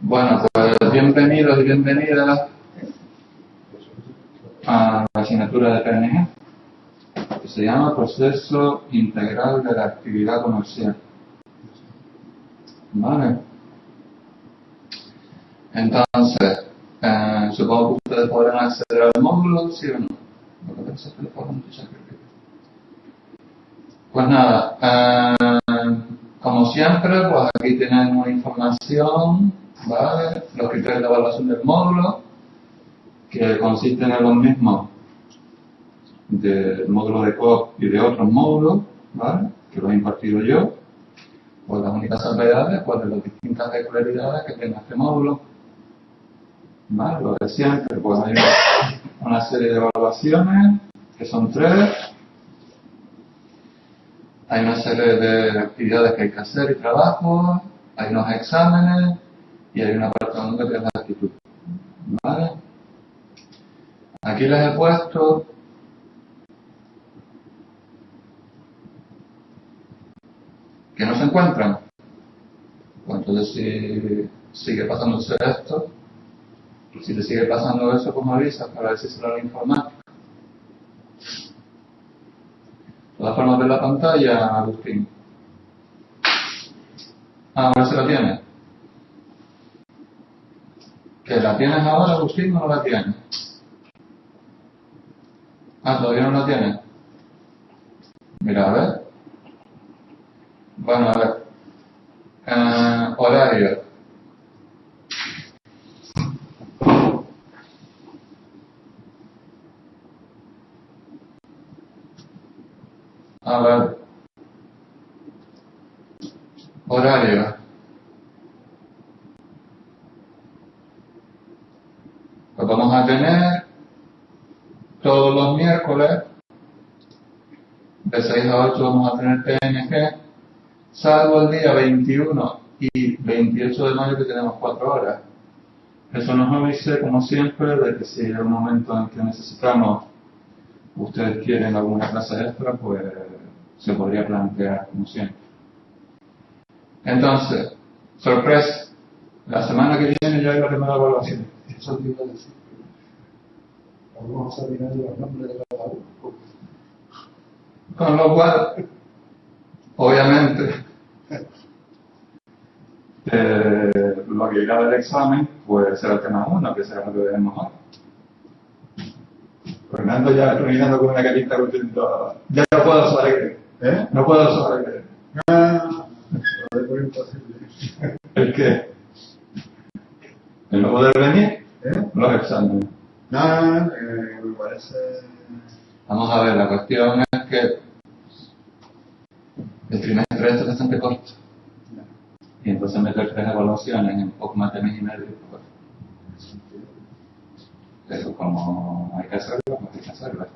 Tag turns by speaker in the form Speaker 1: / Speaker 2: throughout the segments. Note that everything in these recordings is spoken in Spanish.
Speaker 1: Bueno, pues bienvenidos y bienvenidas a la asignatura de PNG, que se llama Proceso Integral de la Actividad Comercial. Vale. Entonces, supongo que ustedes podrán acceder al módulo, ¿sí o no? Pues nada, como siempre, pues aquí tienen una información, ¿vale? Los criterios de evaluación del módulo, que consisten en los mismos del módulo de COP y de otros módulos, ¿vale? Que los he impartido yo. Pues las únicas salvedades, pues de las distintas regularidades que tiene este módulo. ¿Vale? Lo de siempre, pues hay una serie de evaluaciones, que son 3. Hay una serie de actividades que hay que hacer y trabajos, hay unos exámenes y hay una parte donde que es la actitud. ¿Vale? Aquí les he puesto que no se encuentran. Pues entonces si sigue pasándose esto, si te sigue pasando eso, pues me avisas para ver si se lo han informado. De todas formas de la pantalla, Agustín. Ahora se la tienes. ¿Que la tienes ahora, Agustín, o no la tienes? ¿Todavía no la tienes? Mira, a ver. Bueno, a ver. Horario. A ver. Horario. Pues vamos a tener todos los miércoles de 6 a 8 vamos a tener PNG, salvo el día 21 y 28 de mayo que tenemos 4 horas. Eso nos avise, como siempre, de que si hay un momento en que necesitamos, ustedes quieren alguna clase extra, pues se podría plantear como siempre. Entonces, sorpresa, la semana que viene ya hay la primera evaluación.
Speaker 2: Eso te iba a decir. Vamos a saber los nombres de cada uno.
Speaker 1: Con lo cual, obviamente, lo que llega del examen, pues será el tema 1, que será lo que veremos hoy. Fernando ya terminando con una carita contento. Ya no puedo saber. No puedo saber.
Speaker 2: Lo de por imposible.
Speaker 1: ¿El qué? ¿El no poder venir? Los exámenes.
Speaker 2: No, me parece.
Speaker 1: Vamos a ver, la cuestión es que el trimestre es bastante corto. Y entonces meter 3 evaluaciones en poco más de mes y medio, pues, pero como hay que hacerlo, pues hay que hacerlo.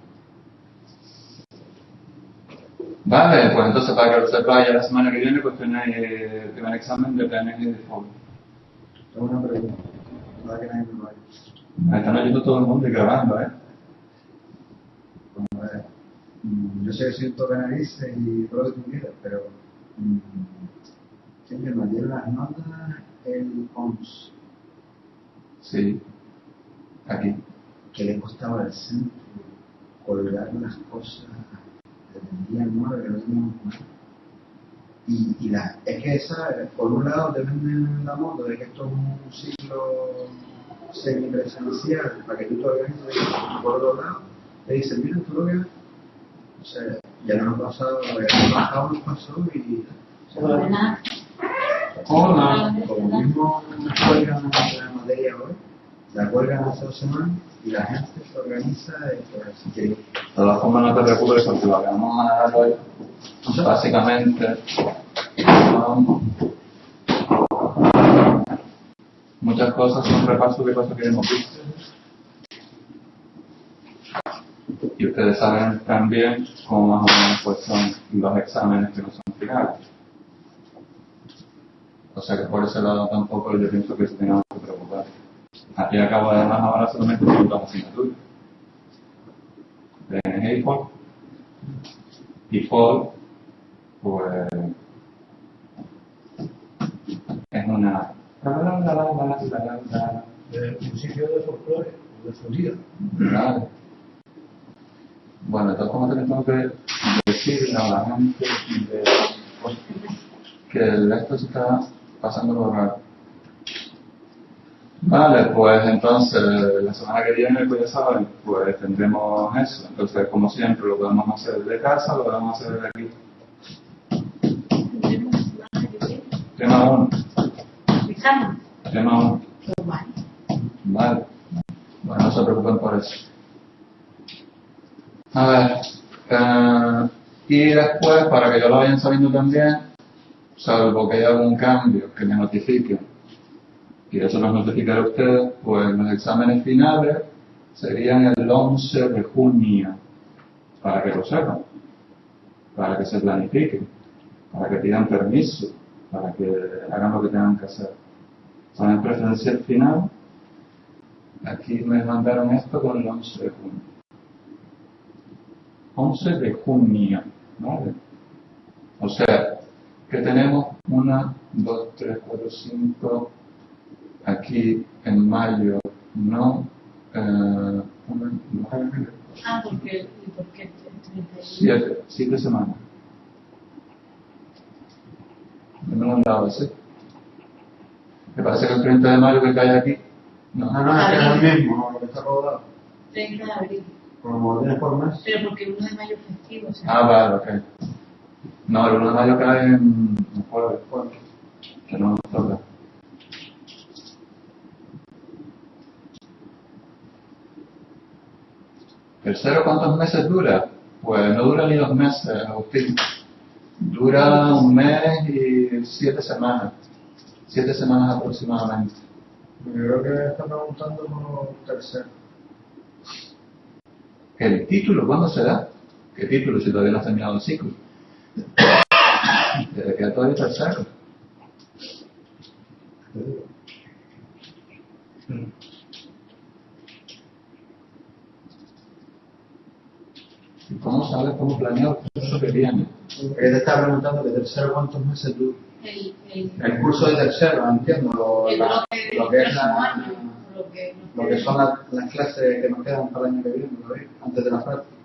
Speaker 1: Vale, pues entonces para que lo sepáis, la semana que viene pues tenéis el primer examen de PNG y de FOB.
Speaker 2: Tengo una pregunta. Nada que nadie me vaya.
Speaker 1: Están oyendo todo el mundo y grabando,
Speaker 2: Bueno, a ver. Yo sé que soy canadiense y todo lo que tú quieras, pero siempre me dieron las notas el OMS.
Speaker 1: Sí, aquí.
Speaker 2: Que le costaba al centro colgar las cosas desde el día 9 que no teníamos nada. Y es que esa, por un lado, te venden la moto de que esto es un ciclo semipresencial para que tú te organices, y por otro lado, te dicen, mira, tú lo que. O sea, ya nos ha pasado, nos pasó y.
Speaker 1: Hola.
Speaker 2: Como mismo cuelgan la materia hoy, la cuelgan hace 2 semanas y la gente se organiza si quiere.
Speaker 1: De todas formas no te preocupes porque lo que vamos a dar hoy básicamente muchas cosas son repaso de cosas que hemos visto y ustedes saben también cómo más o menos pues son los exámenes que no son finales. O sea que por ese lado tampoco yo pienso que se tengamos que preocupar. Aquí acabo además ahora solamente con 2 asignaturas. PNG y FOB. Y for, pues, es una...
Speaker 3: Desde el principio de folclore, de sonido.
Speaker 1: Vale. Bueno, entonces, como tengo que decirle a la gente que esto se está pasando por raro. Vale, pues entonces la semana que viene, pues ya saben, pues tendremos eso. Entonces, como siempre, lo podemos hacer desde casa, lo podemos hacer desde aquí. Tema 1. Tema 1. Vale. Bueno, no se preocupen por eso. A ver, y después, para que yo lo vayan sabiendo también, salvo que haya algún cambio, que me notifiquen, y eso nos notificará a ustedes, pues los exámenes finales serían el 11 de junio, para que lo sepan, para que se planifiquen, para que pidan permiso, para que hagan lo que tengan que hacer. Son en presencial final, aquí me mandaron esto con el 11 de junio. 11 de junio, ¿vale? O sea, que tenemos 1, 2, 3, 4, 5, aquí en mayo, no,
Speaker 4: porque 31.
Speaker 1: 7 semanas. No han dado ese. Me parece que el 30 de mayo que cae aquí, no.
Speaker 2: No, es el mismo, lo que está rodado.
Speaker 4: 30 de abril.
Speaker 2: Como vienes por mes.
Speaker 4: Pero porque el 1 de mayo es festivo, o sea.
Speaker 1: Ah, vale, ok. No, el 1 de mayo cae en jueves, que no nos toca. ¿El cero cuántos meses dura? Pues no dura ni 2 meses, Agustín. Dura 1 mes y 7 semanas. 7 semanas aproximadamente.
Speaker 2: Yo creo que está preguntando por tercero.
Speaker 1: ¿El título cuándo se da? ¿Qué título si todavía no has terminado el ciclo? Desde que todavía tercero. ¿Y cómo sabes cómo planear el curso que viene?
Speaker 2: Él te está preguntando que tercero cuántos meses dura. El curso de tercero, entiendo, lo que es lo que son las clases que nos quedan para el año que viene, antes de la práctica.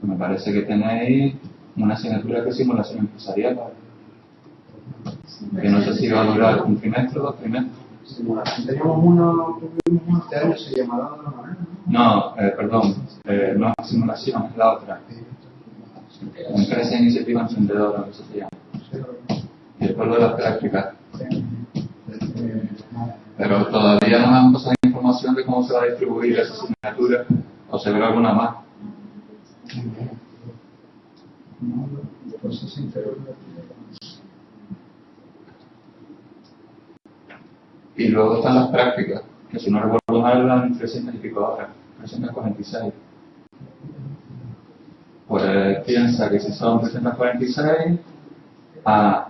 Speaker 1: Me parece que tenéis una asignatura que es simulación empresarial, que no sé si va a durar un trimestre o 2 trimestres.
Speaker 2: Simulación. Teníamos uno este año, se llamará de otra manera, ¿no?
Speaker 1: No, perdón, no es simulación, es la otra. Empresa Iniciativa Emprendedora, eso se llama. Y después lo de las prácticas. Pero todavía no han pasado información de cómo se va a distribuir esa asignatura, o se verá alguna más. Y luego están las prácticas, que si no recuerdo mal eran 300 y pico horas, 346. Pues piensa que si son 346 a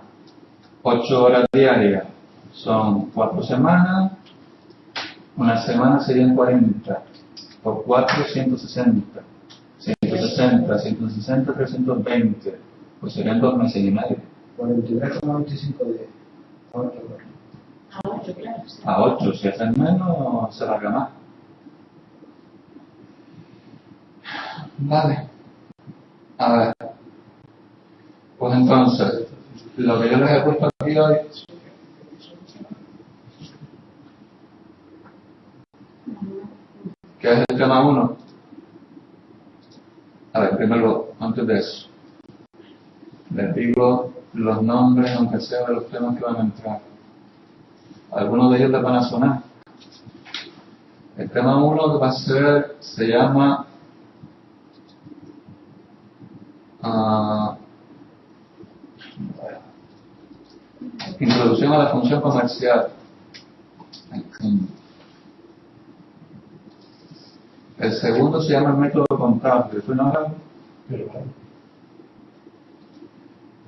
Speaker 1: 8 horas diarias son 4 semanas, una semana serían 40, por 4, 160, 160, 160, 320, pues serían 2 meses y medio.
Speaker 2: 43,25 días.
Speaker 4: A 8, claro. Sí.
Speaker 1: A 8, si hacen menos, se larga más. Vale. A ver. Pues entonces, lo que yo les he puesto aquí hoy, que es el tema 1. A ver, primero, antes de eso, les digo los nombres, aunque sea de los temas que van a entrar. Algunos de ellos les van a sonar. El tema 1 que va a ser, se llama Introducción a la función comercial. El segundo se llama el método contable. ¿Suena algo?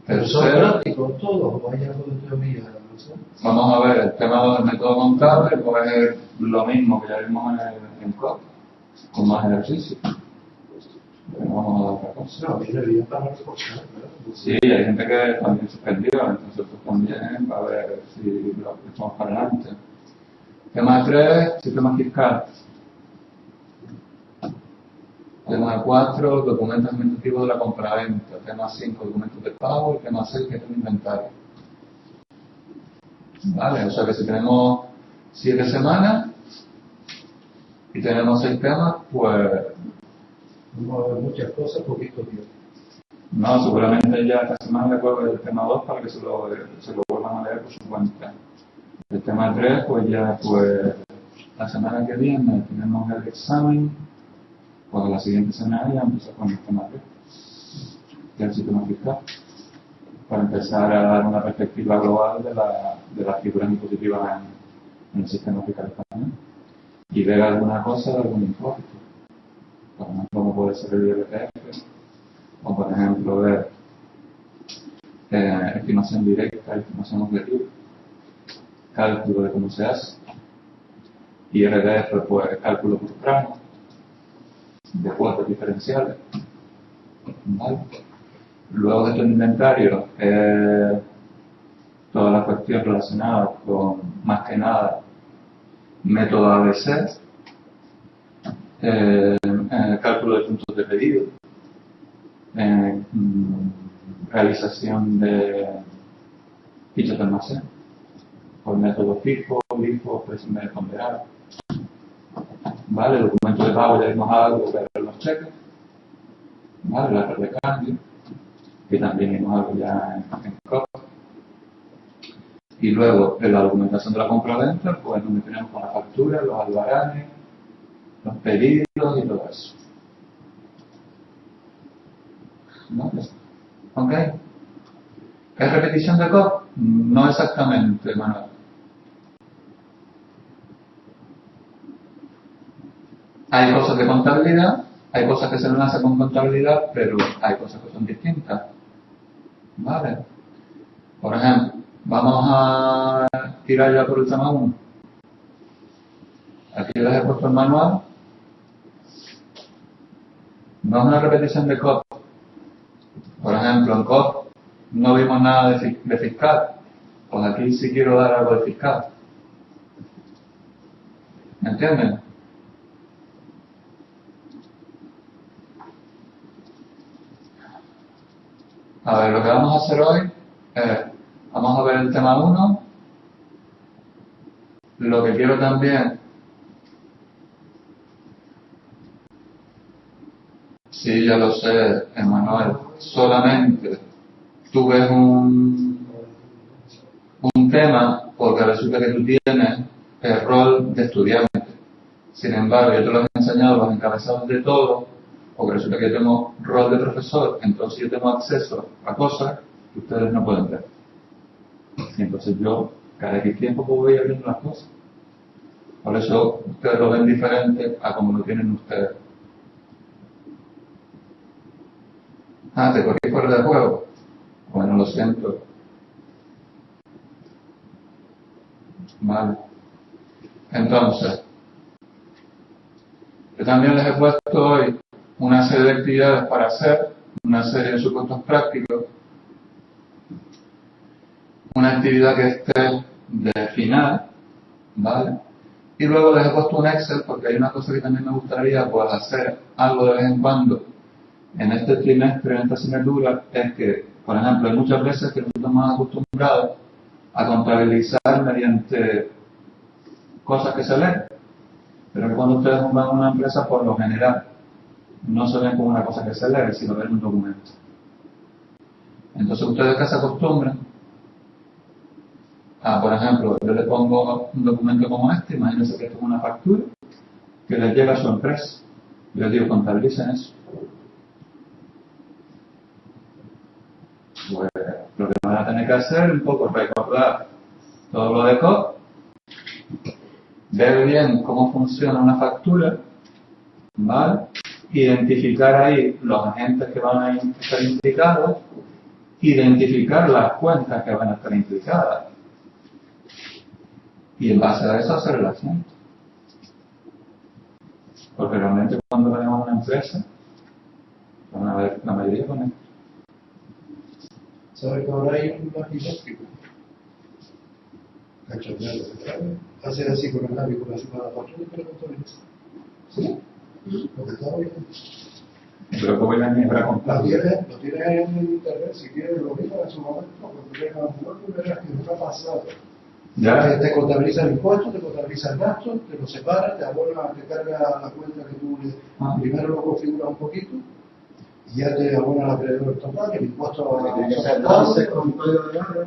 Speaker 3: Pero son prácticos todos, o hay algo de teoría, no sé.
Speaker 1: Vamos a ver, el tema del método contable pues es lo mismo que ya vimos en COP, con más ejercicio. vamos a dar otra cosa.
Speaker 3: No, viene bien para reforzar, ¿verdad?
Speaker 1: Sí, hay gente que también suspendió, entonces pues también va a ver si lo echamos para adelante. Tema 3, sistema fiscal. Tema 4, documentos administrativos de la compraventa. Tema 5, documentos de pago. Y tema 6, gestión de inventario. Vale, o sea que si tenemos 7 semanas y tenemos 6 temas, pues
Speaker 3: Vamos a ver muchas cosas, poquito tiempo.
Speaker 1: no, seguramente ya esta semana le puedo ver el tema 2 para que se lo vuelvan a leer por su cuenta. El tema 3, pues ya pues la semana que viene tenemos el examen, pues la siguiente semana ya empezamos con el tema 3, que es el sistema fiscal, para empezar a dar una perspectiva global de las figuras impositivas en el sistema fiscal español y ver alguna cosa de algún impuesto. Por ejemplo, como puede ser el IRPF, o por ejemplo ver estimación directa, estimación objetiva, cálculo de cómo se hace, IRDF, pues cálculo por tramo, de cuotas diferenciales, ¿vale? Luego de inventario, toda la cuestión relacionada con, más que nada, método ABC, cálculo de puntos de pedido, realización de fichas de almacén por método FIFO, LIFO, precio medio ponderado. ¿Vale? El documento de pago ya vimos algo de los cheques, ¿vale? La red de cambio, que también vimos algo ya en COP. Y luego en la documentación de la compra-venta, pues donde tenemos con la factura, los albaranes, los pedidos y todo eso. ¿Vale? ¿Ok? ¿Es repetición de COP? No exactamente, Manuel. Hay cosas de contabilidad, hay cosas que se enlazan con contabilidad, pero hay cosas que son distintas. ¿Vale? Por ejemplo, vamos a tirar ya por el tema 1. Aquí les he puesto el manual. No es una repetición de COP. Por ejemplo, en COP no vimos nada de fiscal. Pues aquí sí quiero dar algo de fiscal. ¿Me entienden? A ver, lo que vamos a hacer hoy es, vamos a ver el tema 1. Lo que quiero también, sí, ya lo sé, Emanuel, solamente tú ves un tema porque resulta que tú tienes el rol de estudiante. Sin embargo, yo te lo he enseñado los encabezados de todo, porque resulta que yo tengo rol de profesor, entonces yo tengo acceso a cosas que ustedes no pueden ver. Y entonces yo, cada X tiempo, pues voy abriendo las cosas. Por eso ustedes lo ven diferente a como lo tienen ustedes. Ah, ¿te corrí fuera de juego? Bueno, lo siento. Vale. Entonces, yo también les he puesto hoy una serie de actividades para hacer, una serie de supuestos prácticos, una actividad que esté de final, ¿vale? Y luego les he puesto un Excel porque hay una cosa que también me gustaría pues hacer algo de vez en cuando en este trimestre, en esta asignatura, es que, por ejemplo, hay muchas veces que nosotros estamos acostumbrados a contabilizar mediante cosas que se leen, pero que cuando ustedes van a una empresa, por lo general, no se ven como una cosa que se lee, sino ven un documento. Entonces, ustedes que se acostumbran a, por ejemplo, yo le pongo un documento como este, imagínense que esto es una factura que les llega a su empresa. Yo les digo, contabilicen eso. Pues lo que van a tener que hacer es un poco recordar todo lo de COP, ver bien cómo funciona una factura, ¿vale? Identificar ahí los agentes que van a estar implicados, identificar las cuentas que van a estar implicadas y en base a eso hacer el asunto. Porque realmente cuando tenemos una empresa, Van a ver la mayoría con esto.
Speaker 3: ¿Sabes que ahora hay un magnético? Cachondeo, hace así con el lápiz, con la cima de la factura y te lo contabiliza.
Speaker 1: ¿Sí?
Speaker 3: Lo que estaba viendo.
Speaker 1: Pero ¿cómo la niebla con
Speaker 3: Lo tienes ahí en internet, si quieres lo miras en su momento, cuando tengas un muerto, verás que no ha pasado.
Speaker 1: Ya.
Speaker 3: Te contabiliza el impuesto, te contabiliza el gasto, te lo separa, te abona, te carga la cuenta que tú primero lo configuras un poquito y ya te abona la acreedor total, el impuesto a
Speaker 2: Entonces, con código de barra,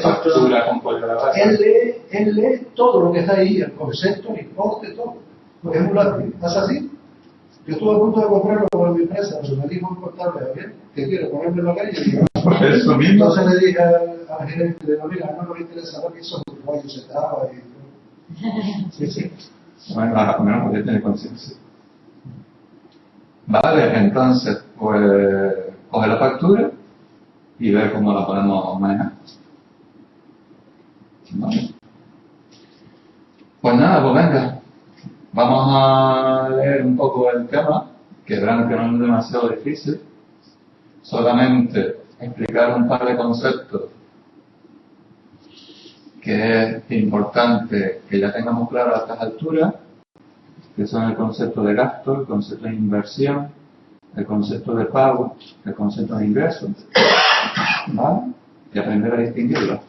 Speaker 1: Factura con código de barra.
Speaker 3: él lee todo lo que está ahí, el concepto, el importe, todo. Porque es un lápiz, pasa así. Yo estuve a punto de comprarlo con mi empresa, pero me dijo un contable, ¿bien? ¿Qué quiero? Ponerme en la calle y digo,
Speaker 1: Por eso mismo.
Speaker 3: entonces le dije al gerente de la mira, no me interesa saber que eso es un rollo, se traba y... Sí, sí.
Speaker 1: Bueno, a lo menos podría tener conciencia. Vale, entonces, pues, coge la factura y ver cómo la podemos manejar. Vale. Pues nada, pues venga. Vamos a leer un poco el tema, que verán que no es demasiado difícil. Solamente explicar un par de conceptos que es importante que ya tengamos claro a estas alturas, que son el concepto de gasto, el concepto de inversión, el concepto de pago, el concepto de ingreso, ¿vale? Y aprender a distinguirlos,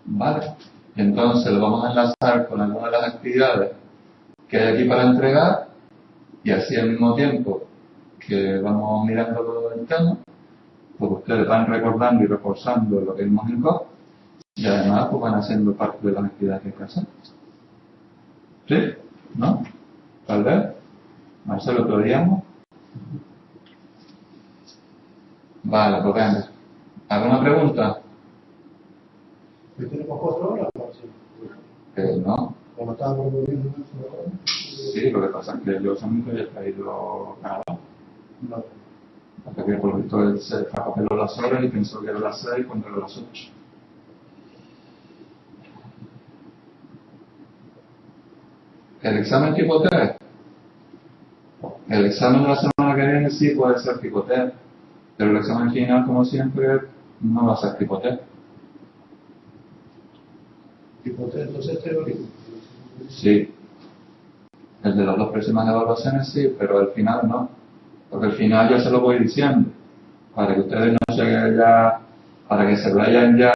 Speaker 1: ¿vale? Y entonces lo vamos a enlazar con algunas de las actividades que hay aquí para entregar, y así al mismo tiempo que vamos mirando todo el tema, pues ustedes van recordando y reforzando lo que vimos en COP, y además pues van haciendo parte de las actividades que hay que hacer. ¿Sí? ¿No? ¿Tal vez? Marcelo, ¿podríamos? Vale, pues venga. ¿Alguna pregunta?
Speaker 3: ¿Y tenemos 4 horas?
Speaker 1: No.
Speaker 3: Como estábamos moviendo en eso ahora.
Speaker 1: Sí, lo que pasa es que yo solamente he traído Canadá.
Speaker 3: No.
Speaker 1: Hasta que por lo visto él se apeló las horas y pensó que era las 6 cuando era las 8. El examen tipo T. El examen de la semana que viene sí puede ser tipo T, pero el examen final, como siempre, no va a ser tipo T.
Speaker 3: Tipo 3, entonces teórico.
Speaker 1: Sí. El de las 2 próximas evaluaciones sí, pero al final no. Porque al final yo se lo voy diciendo, para que ustedes no se ya, para que se vayan ya,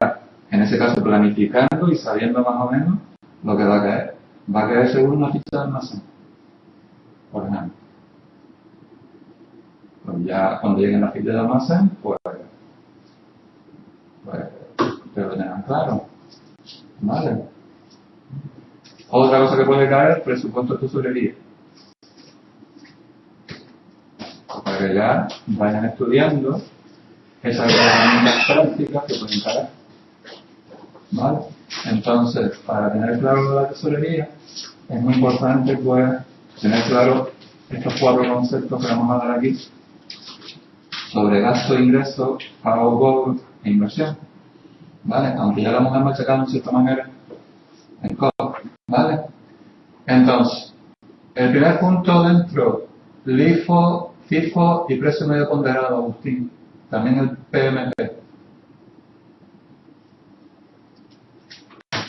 Speaker 1: en ese caso planificando y sabiendo más o menos lo que va a caer. Va a caer según una ficha de almacén, por ejemplo. Pues ya cuando lleguen las fichas de almacén, pues ustedes lo tengan claro. ¿Vale? Otra cosa que puede caer, presupuesto de tesorería. Para que ya vayan estudiando esas herramientas prácticas que pueden caer. ¿Vale? Entonces, para tener claro la tesorería, es muy importante pues tener claro estos 4 conceptos que vamos a dar aquí sobre gasto, ingreso, pago, cobro e inversión. ¿Vale? Aunque ya lo hemos machacado en cierta manera en cobro. ¿Vale? Entonces, el primer punto dentro, LIFO, FIFO y precio medio ponderado, Agustín. También el PMP.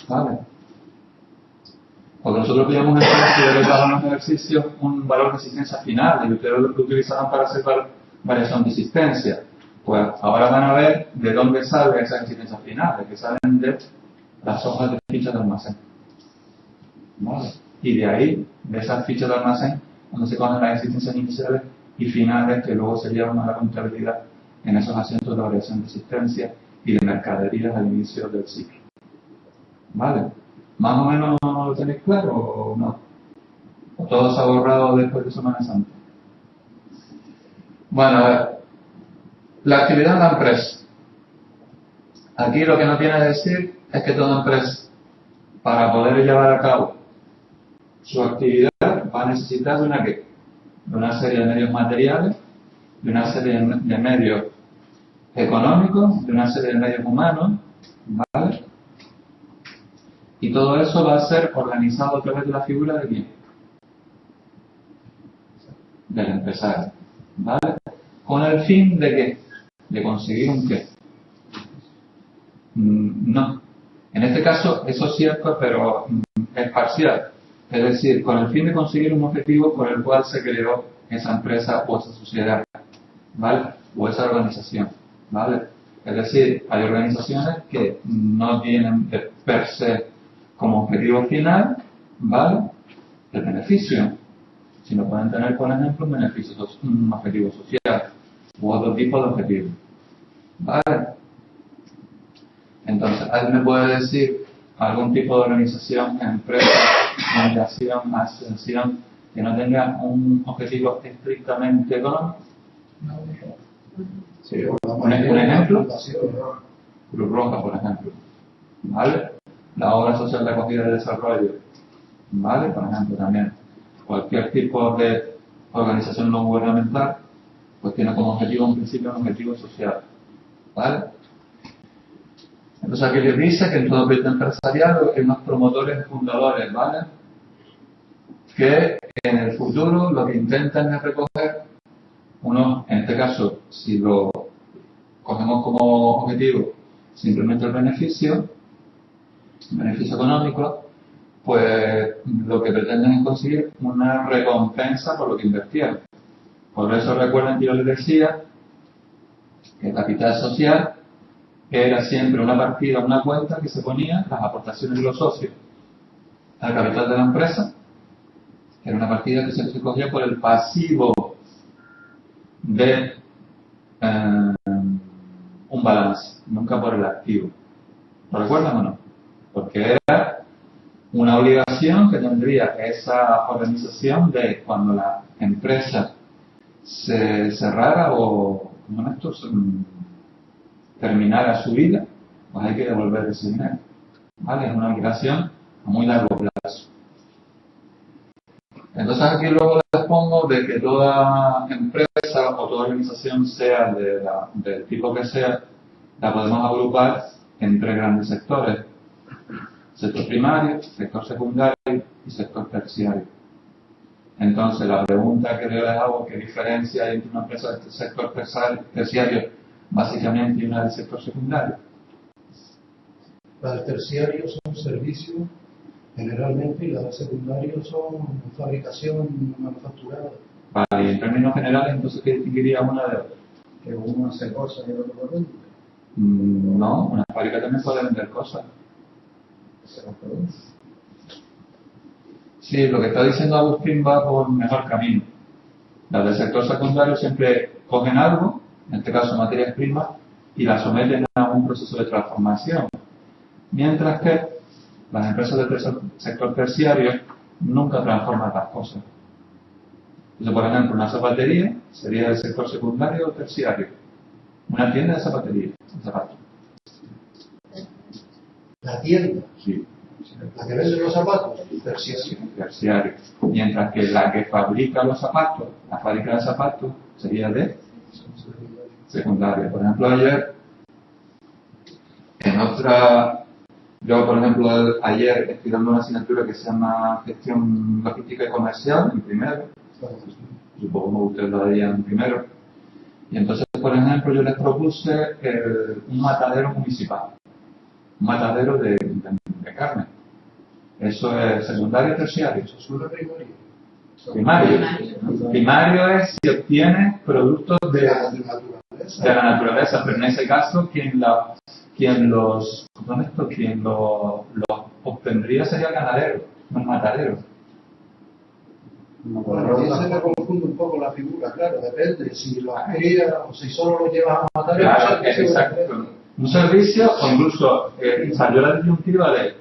Speaker 1: ¿Vale? Porque nosotros pillamos en cuenta que les damos en los ejercicios un valor de existencia final y ustedes lo utilizarán para hacer variación de existencia. Pues ahora van a ver de dónde sale esa existencia final, de que salen de las hojas de fichas de almacén. ¿Vale? Y de ahí, de esas fichas de almacén, donde se cogen las existencias iniciales y finales que luego se llevan a la contabilidad en esos asientos de variación de existencia y de mercaderías al inicio del ciclo. ¿Vale? ¿Más o menos lo tenéis claro o no? ¿O todo se ha borrado después de Semana Santa? Bueno, a ver. La actividad en la empresa. Aquí lo que no tiene que decir es que toda empresa, para poder llevar a cabo su actividad, va a necesitar de una ¿qué? De una serie de medios materiales, de una serie de medios económicos, de una serie de medios humanos, ¿vale? Y todo eso va a ser organizado a través de la figura de quién? Del empresario, ¿vale? ¿Con el fin de qué? ¿De conseguir un qué? No. En este caso, eso es cierto, pero es parcial. Es decir, con el fin de conseguir un objetivo por el cual se creó esa empresa o esa sociedad, ¿vale? O esa organización, ¿vale? Es decir, hay organizaciones que no tienen de per se como objetivo final, ¿vale?, el beneficio, sino pueden tener, por ejemplo, un objetivo social u otro tipo de objetivo, ¿vale? Entonces, ¿alguien me puede decir algún tipo de organización, empresa, fundación, asociación que no tenga un objetivo estrictamente económico? Sí, un ejemplo, Cruz Roja, por ejemplo, ¿vale? La Obra Social de Acogida y Desarrollo, ¿vale? Por ejemplo, también cualquier tipo de organización no gubernamental pues tiene como objetivo un principio, un objetivo social, ¿vale? Entonces aquí les dice que en todo proyecto empresarial hay unos promotores y fundadores, ¿vale?, que en el futuro lo que intentan es recoger uno, en este caso, si lo cogemos como objetivo simplemente el beneficio económico, pues lo que pretenden es conseguir una recompensa por lo que invirtieron. Por eso recuerden que yo les decía que el capital social era siempre una partida, una cuenta que se ponía las aportaciones de los socios al capital de la empresa. Era una partida que se cogía por el pasivo de un balance, nunca por el activo. ¿Lo recuerdan o no? Porque era una obligación que tendría esa organización de cuando la empresa se cerrara o, como esto, terminara su vida, pues hay que devolver ese dinero, ¿vale? Es una obligación a muy largo plazo. Entonces aquí luego les pongo de que toda empresa o toda organización, sea del tipo que sea, la podemos agrupar en tres grandes sectores: sector primario, sector secundario y sector terciario. Entonces la pregunta que yo les hago, ¿qué diferencia hay entre una empresa del sector terciario básicamente y una del sector secundario?
Speaker 3: Las del terciario son servicios generalmente y las del secundario son fabricación manufacturada.
Speaker 1: Vale, y en términos generales, entonces, ¿qué distinguiría una de otra?
Speaker 2: Que uno hace cosas y el otro lo vende.
Speaker 1: No, una fábrica también puede vender cosas.
Speaker 2: Se las produce.
Speaker 1: Sí, lo que está diciendo Agustín va por mejor camino. Las del sector secundario siempre cogen algo, en este caso materias primas, y las someten a un proceso de transformación. Mientras que las empresas del sector terciario nunca transforman las cosas. Entonces, por ejemplo, una zapatería sería del sector secundario o terciario. Una tienda de zapatería, de zapatos.
Speaker 3: La tienda,
Speaker 1: Sí.
Speaker 3: la que vende los zapatos, terciario.
Speaker 1: Terciario. Mientras que la que fabrica los zapatos, la fábrica de zapatos, sería de secundaria. Por ejemplo, ayer, por ejemplo, ayer estoy dando una asignatura que se llama Gestión Logística y Comercial, en primero. Supongo que ustedes lo harían primero. Y entonces, por ejemplo, yo les propuse un matadero municipal, un matadero de carne. ¿Eso es secundario o terciario?
Speaker 3: Eso es una
Speaker 1: Primario. Primario es si obtiene productos de la naturaleza, pero en ese caso quien los obtendría sería el ganadero, no el matadero.
Speaker 3: Bueno, a mí se me confunde un poco la figura, claro, depende si lo cría o si solo lo llevas a matar.
Speaker 1: Claro, exacto. Un servicio, o incluso salió la disyuntiva de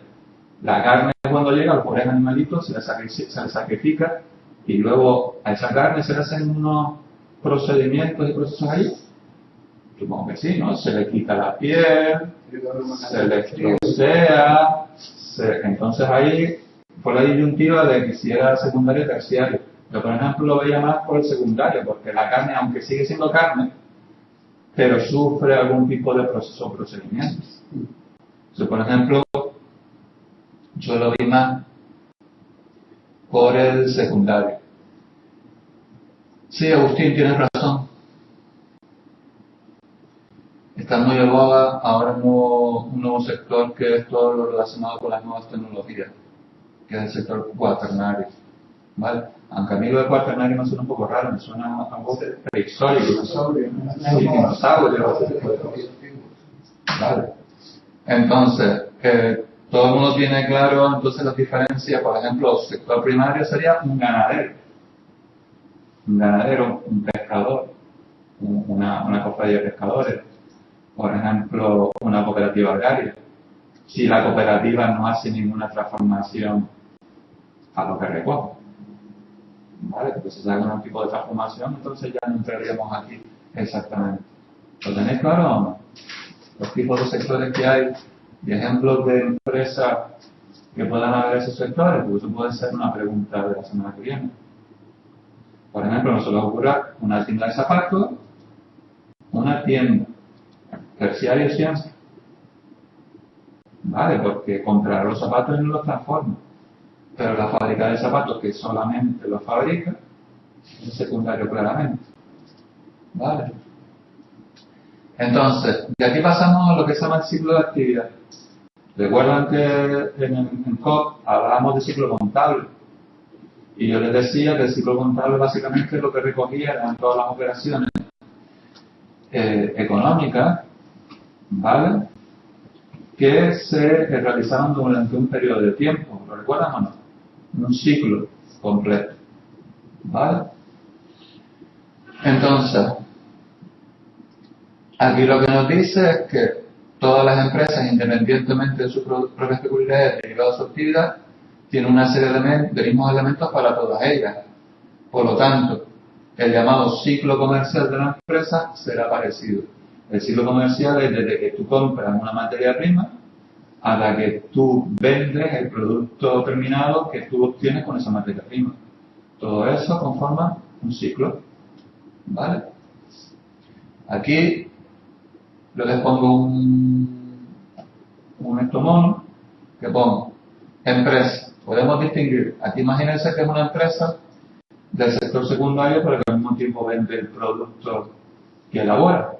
Speaker 1: la carne cuando llega a los pobres animalitos, se le sacrifica y luego a esa carne se le hacen unos procedimientos y procesos ahí. Supongo que sí, ¿no? Se le quita la piel, se le trocea, entonces ahí fue la disyuntiva de que si era secundario o terciario. Yo, por ejemplo, lo veía más por el secundario, porque la carne, aunque sigue siendo carne, pero sufre algún tipo de proceso o procedimientos. Entonces, por ejemplo, yo lo vi más por el secundario. Sí, Agustín, tienes razón. está muy de boga ahora un nuevo sector que es todo lo relacionado con las nuevas tecnologías, que es el sector cuaternario. ¿Vale? Aunque a mí lo de cuaternario me suena un poco raro, me suena a algo prehistórico, dinosaurio. Vale. Entonces, todo el mundo tiene claro entonces las diferencias. Por ejemplo, el sector primario sería un ganadero, un pescador, una cofradía de pescadores, por ejemplo, una cooperativa agraria. Si la cooperativa no hace ninguna transformación a lo que recoge, ¿vale? Porque si se hace algún tipo de transformación, entonces ya no entraríamos aquí exactamente. ¿Lo tenéis claro o no? Los tipos de sectores que hay y ejemplos de empresas que puedan haber esos sectores, porque eso puede ser una pregunta de la semana que viene. Por ejemplo, nos suele ocurrir una tienda de zapatos, una tienda terciaria siempre, ¿vale? Porque comprar los zapatos no los transforma, pero la fábrica de zapatos que solamente los fabrica es secundario claramente, ¿vale? Entonces, de aquí pasamos a lo que se llama el ciclo de actividad. Recuerdan que en COP hablábamos de ciclo contable. Y yo les decía que el ciclo contable básicamente lo que recogía eran todas las operaciones económicas, ¿vale? Que se realizaban durante un periodo de tiempo. ¿Lo recuerdan o no? Un ciclo completo, ¿vale? Entonces, aquí lo que nos dice es que todas las empresas, independientemente de sus propias peculiaridades derivadas de su actividad, tienen una serie de mismos elementos para todas ellas. Por lo tanto, el llamado ciclo comercial de una empresa será parecido. El ciclo comercial es desde que tú compras una materia prima a la que tú vendes el producto terminado que tú obtienes con esa materia prima. Todo eso conforma un ciclo, ¿vale? Aquí yo les pongo un mono que pongo empresa. Podemos distinguir, aquí imagínense que es una empresa del sector secundario, pero que al mismo tiempo vende el producto que elabora,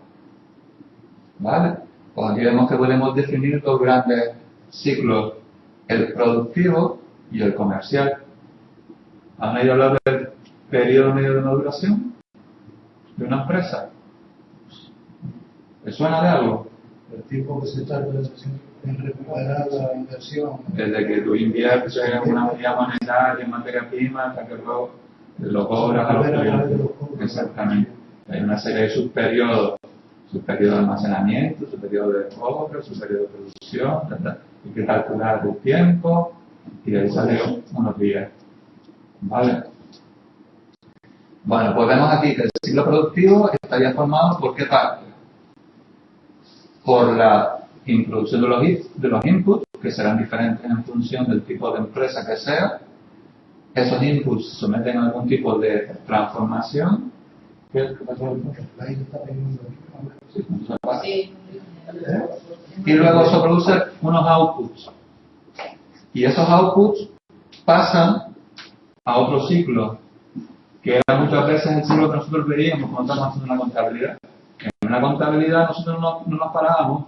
Speaker 1: ¿vale? Pues aquí vemos que podemos definir dos grandes ciclos, el productivo y el comercial. ¿Han oído hablar del periodo medio de maduración de una empresa? ¿Les suena de algo?
Speaker 3: El tiempo que se tarda en recuperar la inversión.
Speaker 1: Desde que tú inviertes en una unidad monetaria, en materia prima, hasta que luego lo cobras a los clientes. Exactamente. Hay una serie de subperiodos. Su periodo de almacenamiento, su periodo de cobro, su periodo de producción, etc. Hay que calcular el tiempo y de ahí salen unos días. ¿Vale? Bueno, pues vemos aquí que el ciclo productivo estaría formado por qué parte. Por la introducción de los inputs, que serán diferentes en función del tipo de empresa que sea. Esos inputs se someten a algún tipo de transformación. ¿Qué pasó?
Speaker 4: Sí.
Speaker 1: Y luego se producen unos outputs. Y esos outputs pasan a otro ciclo, que era muchas veces el ciclo que nosotros veíamos cuando estamos haciendo una contabilidad. En una contabilidad nosotros no nos parábamos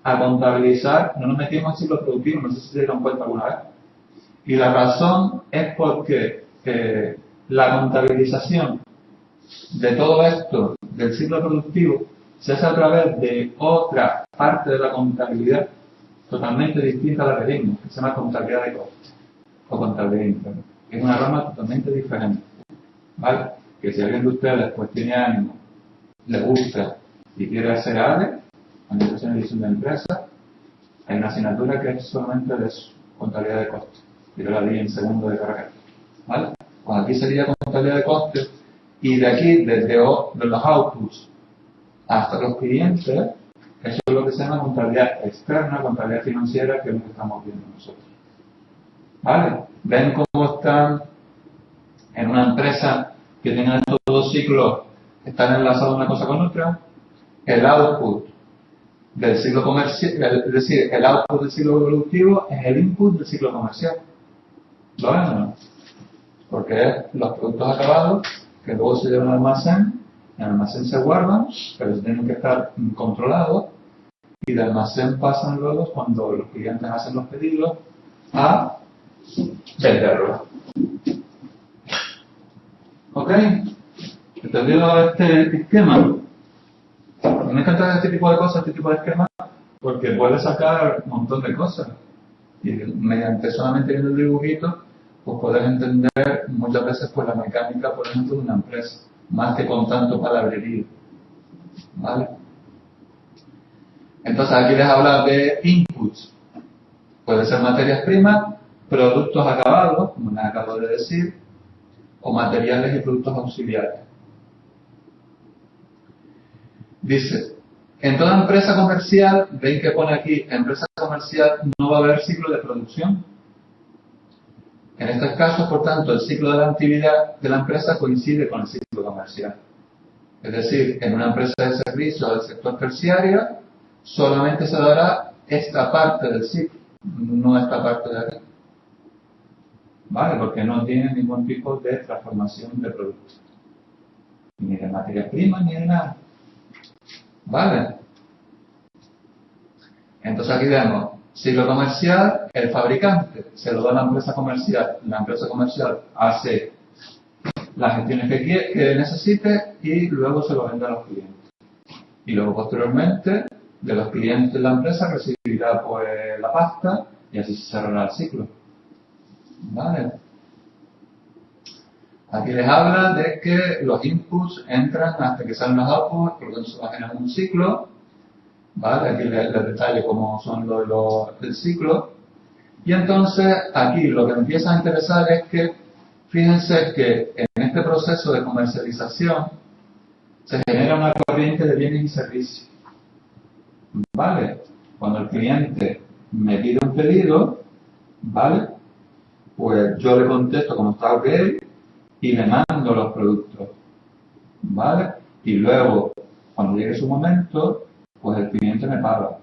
Speaker 1: a contabilizar, no nos metíamos en ciclo productivo, no sé si se dieron cuenta alguna vez. Y la razón es porque la contabilización de todo esto, del ciclo productivo, se hace a través de otra parte de la contabilidad totalmente distinta a la que vimos, que se llama contabilidad de costes o contabilidad interna, que es una rama totalmente diferente, ¿vale? Que si alguien de ustedes pues tiene ánimo, le gusta y quiere hacer ADE, Administración y Dirección de Empresas, hay una asignatura que es solamente de contabilidad de costes. Yo la di en segundo de carrera, ¿vale? Pues aquí sería contabilidad de costes y de aquí, desde los outputs hasta los clientes, eso es lo que se llama contabilidad externa, contabilidad financiera, que es lo que estamos viendo nosotros. ¿Vale? ¿Ven cómo están en una empresa que tenga estos dos ciclos, están enlazados una cosa con otra? El output del ciclo comercial, es decir, el output del ciclo productivo es el input del ciclo comercial. ¿Lo ven o no? Porque es los productos acabados que luego se llevan al almacén, en el almacén se guardan, pero tienen que estar controlados y de almacén pasan luego, cuando los clientes hacen los pedidos, a venderlos. ¿Ok? ¿Entendido este esquema? Me encanta este tipo de cosas, este tipo de esquemas, porque puedes sacar un montón de cosas. Y mediante solamente viendo el dibujito, pues puedes entender muchas veces pues la mecánica, por ejemplo, de una empresa, más que con tanto palabrerío. ¿Vale? Entonces aquí les habla de inputs. Puede ser materias primas, productos acabados, como les acabo de decir, o materiales y productos auxiliares. Dice, en toda empresa comercial, ven que pone aquí, empresa comercial no va a haber ciclo de producción. En estos casos, por tanto, el ciclo de la actividad de la empresa coincide con el ciclo comercial. Es decir, en una empresa de servicios del sector terciario, solamente se dará esta parte del ciclo, no esta parte de aquí. ¿Vale? Porque no tiene ningún tipo de transformación de producto. Ni de materia prima, ni de nada. ¿Vale? Entonces aquí vemos, ciclo comercial, el fabricante se lo da a la empresa comercial hace las gestiones que necesite y luego se lo vende a los clientes. Y luego posteriormente, de los clientes de la empresa recibirá pues la pasta y así se cerrará el ciclo. ¿Vale? Aquí les habla de que los inputs entran hasta que salen los outputs, por lo tanto se va a generar un ciclo. ¿Vale? Aquí les detallo cómo son del ciclo. Y entonces aquí lo que me empieza a interesar es que, fíjense que en este proceso de comercialización se genera una corriente de bienes y servicios. ¿Vale? Cuando el cliente me pide un pedido, ¿vale? Pues yo le contesto como está ok y le mando los productos. ¿Vale? Y luego, cuando llegue su momento, pues el cliente me paga.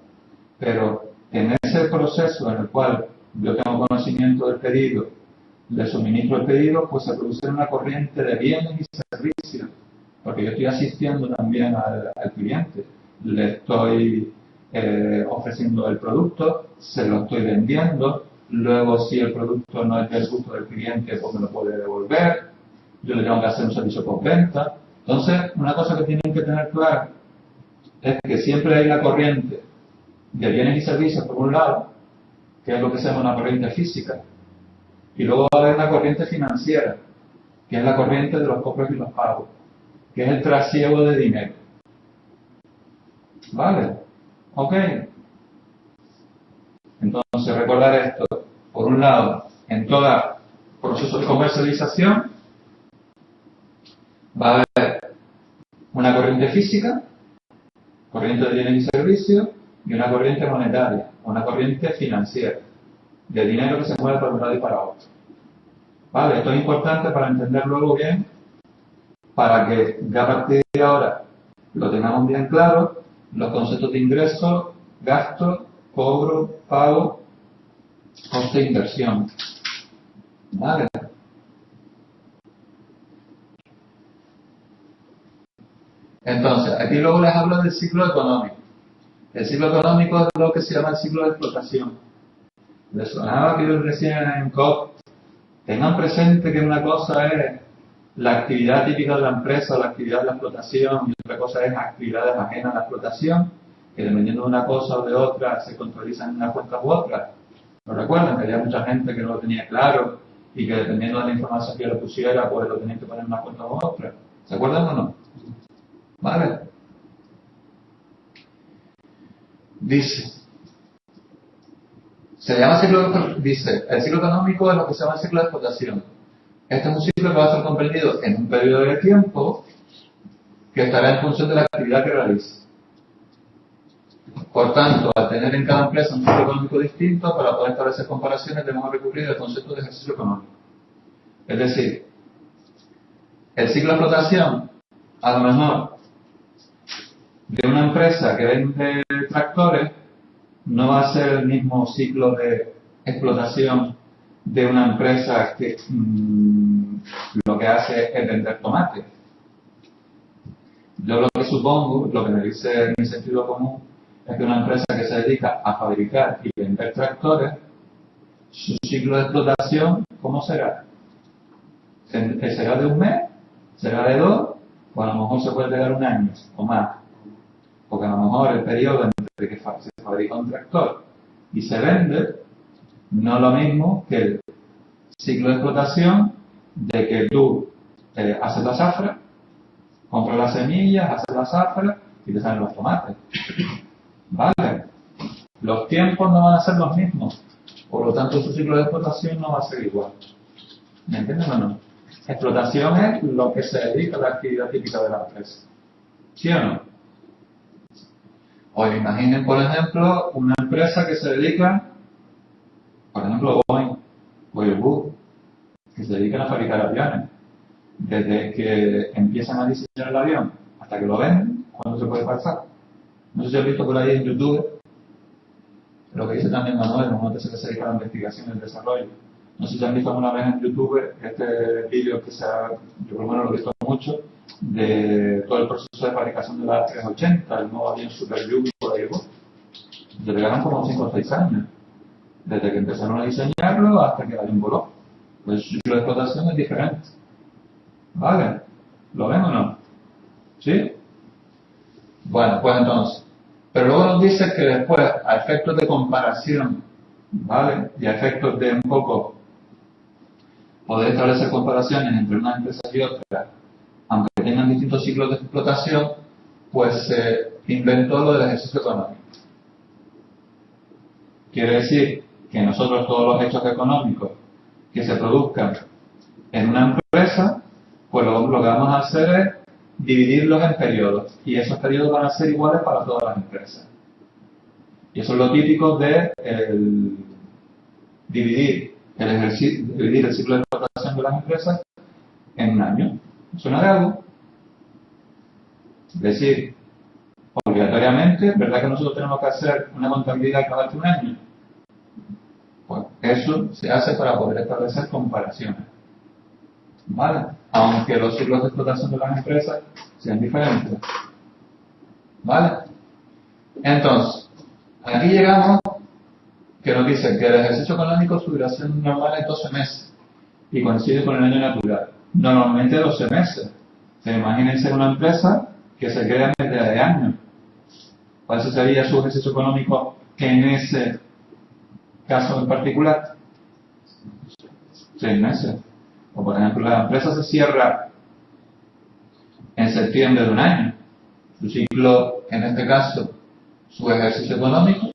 Speaker 1: Pero en ese proceso en el cual yo tengo conocimiento del pedido, le suministro el pedido, pues se produce una corriente de bienes y servicios, porque yo estoy asistiendo también al cliente. Le estoy ofreciendo el producto, se lo estoy vendiendo, luego si el producto no es del gusto del cliente, pues me lo puede devolver, yo le tengo que hacer un servicio postventa. Entonces, una cosa que tienen que tener clara es que siempre hay la corriente de bienes y servicios por un lado, que es lo que se llama una corriente física, y luego va a haber una corriente financiera, que es la corriente de los cobros y los pagos, que es el trasiego de dinero. ¿Vale? ¿Ok? Entonces, recordar esto. Por un lado, en todo proceso de comercialización va a haber una corriente física, corriente de bienes y servicios, y una corriente monetaria, una corriente financiera, de dinero que se mueve para un lado y para otro. ¿Vale? Esto es importante para entender luego bien, para que ya a partir de ahora lo tengamos bien claro, los conceptos de ingreso, gasto, cobro, pago, coste e inversión. ¿Vale? Entonces, aquí luego les hablo del ciclo económico. El ciclo económico es lo que se llama el ciclo de explotación. Les sonaba que yo recién en COP. Tengan presente que una cosa es la actividad típica de la empresa, la actividad de la explotación, y otra cosa es actividades ajenas a la explotación, que dependiendo de una cosa o de otra se contabilizan en unas cuentas u otras. ¿Lo recuerdan? Que había mucha gente que no lo tenía claro y que dependiendo de la información que yo le pusiera, pues lo tenía que poner en una cuenta u otra. ¿Se acuerdan o no? ¿Vale? Dice, dice, el ciclo económico es lo que se llama el ciclo de explotación. Este es un ciclo que va a ser comprendido en un periodo de tiempo que estará en función de la actividad que realice. Por tanto, al tener en cada empresa un ciclo económico distinto, para poder establecer comparaciones debemos recurrir al concepto de ejercicio económico. Es decir, el ciclo de explotación, a lo mejor, de una empresa que vende tractores, no va a ser el mismo ciclo de explotación de una empresa que lo que hace es vender tomates. Yo lo que supongo, lo que me dice mi sentido común, es que una empresa que se dedica a fabricar y vender tractores, su ciclo de explotación, ¿cómo será? ¿Será de un mes? ¿Será de dos? O a lo mejor se puede llegar un año o más. Porque a lo mejor el periodo entre que se fabrica un tractor y se vende no es lo mismo que el ciclo de explotación de que tú haces la zafra, compras las semillas, haces la zafra y te salen los tomates. ¿Vale? Los tiempos no van a ser los mismos. Por lo tanto, su ciclo de explotación no va a ser igual. ¿Me entienden o no? Explotación es lo que se dedica a la actividad típica de la empresa. ¿Sí o no? O imaginen, por ejemplo, una empresa que se dedica, por ejemplo, Boeing o Airbus, que se dedican a fabricar aviones. Desde que empiezan a diseñar el avión hasta que lo venden, ¿cuándo se puede pasar? No sé si has visto por ahí en YouTube lo que dice también Manuel, una empresa que se dedica a la investigación y el desarrollo. No sé si han visto alguna vez en YouTube este vídeo que yo por lo menos lo he visto mucho, de todo el proceso de fabricación de la A380, el nuevo avión Super Yugi por Airbus. Se llegaron como 5 o 6 años, desde que empezaron a diseñarlo hasta que el avión voló. Pues su ciclo de explotación es diferente. ¿Vale? ¿Lo ven o no? ¿Sí? Bueno, pues entonces. Pero luego nos dice que después, a efectos de comparación, ¿vale? Y a efectos de un poco poder establecer comparaciones entre una empresa y otra, aunque tengan distintos ciclos de explotación, pues se inventó lo del ejercicio económico. Quiere decir que nosotros todos los hechos económicos que se produzcan en una empresa, pues lo que vamos a hacer es dividirlos en periodos, y esos periodos van a ser iguales para todas las empresas. Y eso es lo típico de dividir el ciclo de explotación de las empresas en un año. ¿Suena de algo? Es decir, obligatoriamente, ¿verdad que nosotros tenemos que hacer una contabilidad que abarque un año? Pues eso se hace para poder establecer comparaciones. ¿Vale? Aunque los ciclos de explotación de las empresas sean diferentes. ¿Vale? Entonces, aquí llegamos que nos dice que el ejercicio económico, su duración normal es 12 meses y coincide con el año natural. Normalmente 12 meses. Imagínense una empresa que se crea en medio de año. ¿Cuál sería su ejercicio económico en ese caso en particular? 6 meses. O por ejemplo, la empresa se cierra en septiembre de un año. Su ciclo, en este caso, su ejercicio económico,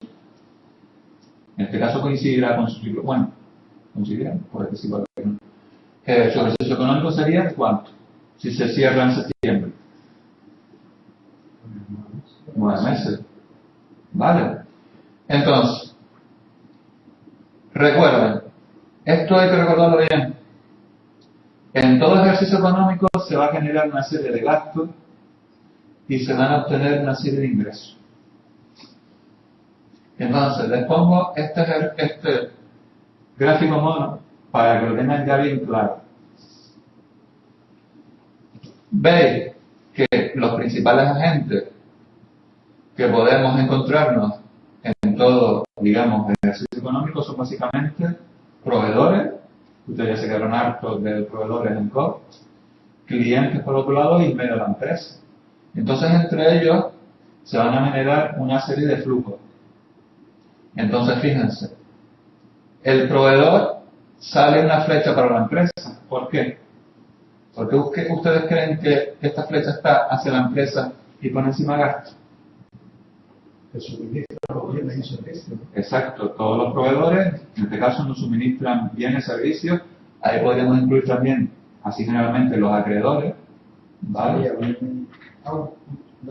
Speaker 1: en este caso coincidirá con su ciclo. Bueno, coincidirá, por decirlo así. Su ejercicio económico sería ¿cuánto? Si se cierra en septiembre. 9 meses. ¿Vale? Entonces, recuerden, esto hay que recordarlo bien. En todo ejercicio económico se va a generar una serie de gastos y se van a obtener una serie de ingresos. Entonces, les pongo este gráfico mono para que lo tengan ya bien claro. Veis que los principales agentes que podemos encontrarnos en todo, digamos, el ejercicio económico son básicamente proveedores, ustedes ya se quedaron hartos de proveedores en COP, clientes por otro lado y medio de la empresa. Entonces, entre ellos se van a generar una serie de flujos. Entonces, fíjense, el proveedor sale una flecha para la empresa. ¿Por qué? Porque ustedes creen que esta flecha está hacia la empresa y por encima gasta.
Speaker 3: Que suministra los bienes y servicios.
Speaker 1: Exacto, todos los proveedores, en este caso, nos suministran bienes y servicios. Ahí podríamos incluir también, así generalmente, los acreedores. ¿Vale?
Speaker 2: De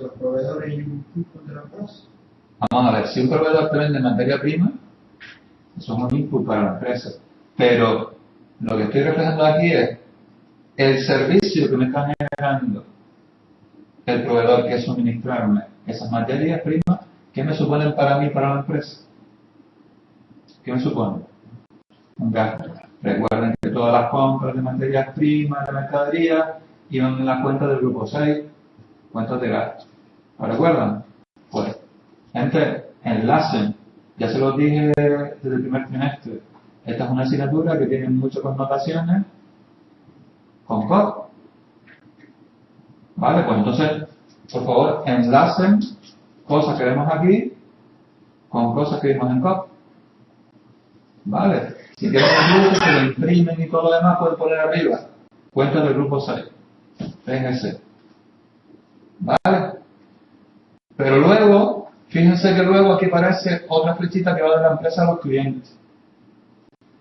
Speaker 2: los proveedores y un input de la empresa.
Speaker 1: Vamos a ver, si un proveedor te vende materia prima, eso es un input para la empresa. Pero lo que estoy reflejando aquí es el servicio que me está generando el proveedor, que es suministrarme esas materias primas. ¿Qué me suponen para mí, para la empresa? ¿Qué me supone? Un gasto. Recuerden que todas las compras de materias primas, de mercadería, iban en la cuenta del grupo 6, cuentas de gasto. ¿Lo recuerdan? Pues, Gente, enlacen. Ya se los dije desde el primer trimestre. Esta es una asignatura que tiene muchas connotaciones con COP. ¿Vale? Pues entonces, por favor, enlacen cosas que vemos aquí con cosas que vimos en COP. ¿Vale? Si quieren un grupo, se lo imprimen y todo lo demás, pueden poner arriba. Cuenta del grupo 6. PNC. ¿Vale? Pero luego, fíjense que luego aquí aparece otra flechita que va de la empresa a los clientes.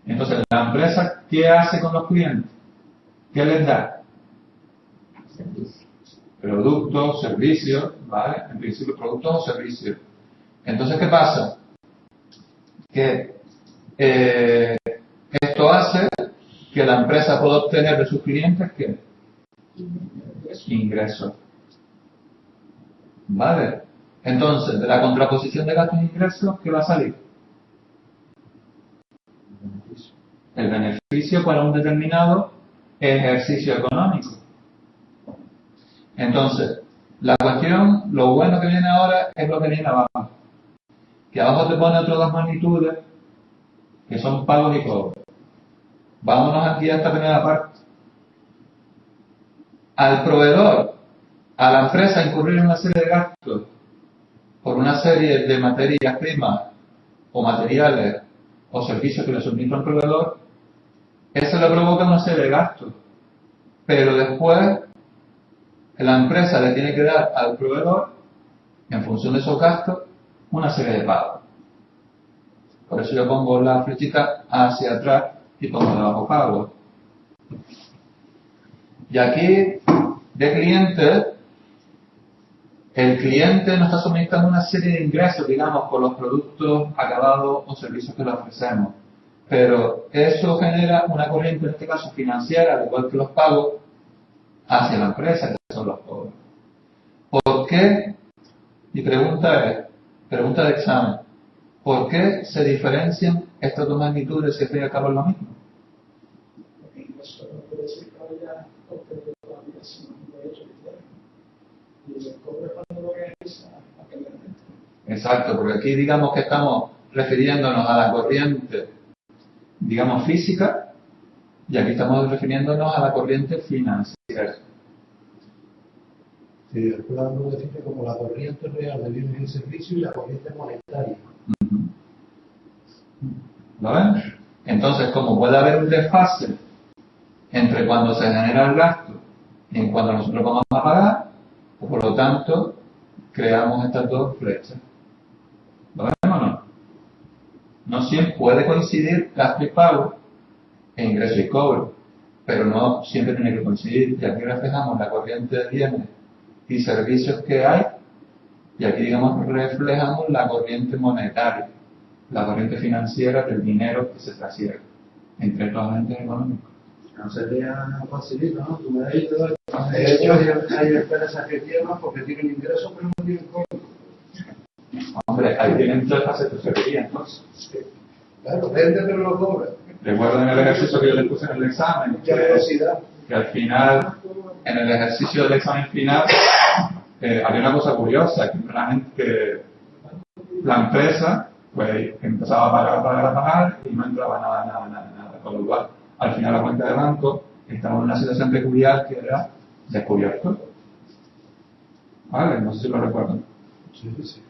Speaker 1: Entonces, la empresa, ¿qué hace con los clientes? ¿Qué les da? Productos, servicios, ¿vale? En principio, productos o servicios. Entonces, ¿qué pasa? Que esto hace que la empresa pueda obtener de sus clientes, ¿qué? Ingresos. ¿Vale? Entonces, de la contraposición de gastos e ingresos, ¿qué va a salir? El beneficio para un determinado ejercicio económico. Entonces, la cuestión, lo bueno que viene ahora es lo que viene abajo. Que abajo te pone otras dos magnitudes, que son pagos y cobros. Vámonos aquí a esta primera parte. Al proveedor, a la empresa incurrir en una serie de gastos por una serie de materias primas o materiales o servicios que le suministra el proveedor, eso le provoca una serie de gastos. Pero después, la empresa le tiene que dar al proveedor, en función de esos gastos, una serie de pagos. Por eso yo pongo la flechita hacia atrás y pongo debajo pagos. Y aquí, de clientes, el cliente nos está suministrando una serie de ingresos, digamos, por los productos acabados o servicios que le ofrecemos. Pero eso genera una corriente, en este caso financiera, al igual que los pagos, hacia la empresa, que son los cobros. ¿Por qué? Mi pregunta es, pregunta de examen, ¿por qué se diferencian estas dos magnitudes si al fin y al cabo es lo mismo?
Speaker 5: Eso no quiere decir que haya obtenido la obligación de hecho que tiene. Y el cobro es cuando lo realiza aquelamente.
Speaker 1: Exacto, porque aquí digamos que estamos refiriéndonos a la corriente, digamos, física, y aquí estamos refiriéndonos a la corriente financiera.
Speaker 3: Sí, el plan lo define como la corriente real de bienes y servicios y la corriente monetaria.
Speaker 1: ¿Lo ven? Entonces, como puede haber un desfase entre cuando se genera el gasto y en cuando nosotros vamos a pagar, pues por lo tanto, creamos estas dos flechas. ¿Lo ven o no? No siempre puede coincidir gasto y pago e ingreso y cobro, pero no siempre tiene que coincidir. Y aquí reflejamos la corriente de bienes y servicios que hay, y aquí, digamos, reflejamos la corriente monetaria, la corriente financiera del dinero que se transfiere entre los agentes económicos.
Speaker 2: No sería facilito, ¿no? Tú me has dicho,
Speaker 3: De hecho, hay empresas que quiebran porque tienen ingresos pero no tienen cobro.
Speaker 1: Hombre, ahí tienen tres fases de tesorería, entonces.
Speaker 3: Claro, vende pero no cobra.
Speaker 1: Recuerden el ejercicio que yo les puse en el examen,
Speaker 3: Mucha velocidad.
Speaker 1: que al final, en el ejercicio del examen final, había una cosa curiosa, que la empresa pues empezaba a pagar y no entraba nada. Con lo cual, al final la cuenta de banco estaba en una situación peculiar que era descubierto. ¿Vale? No sé si lo recuerdan.
Speaker 3: Sí, sí.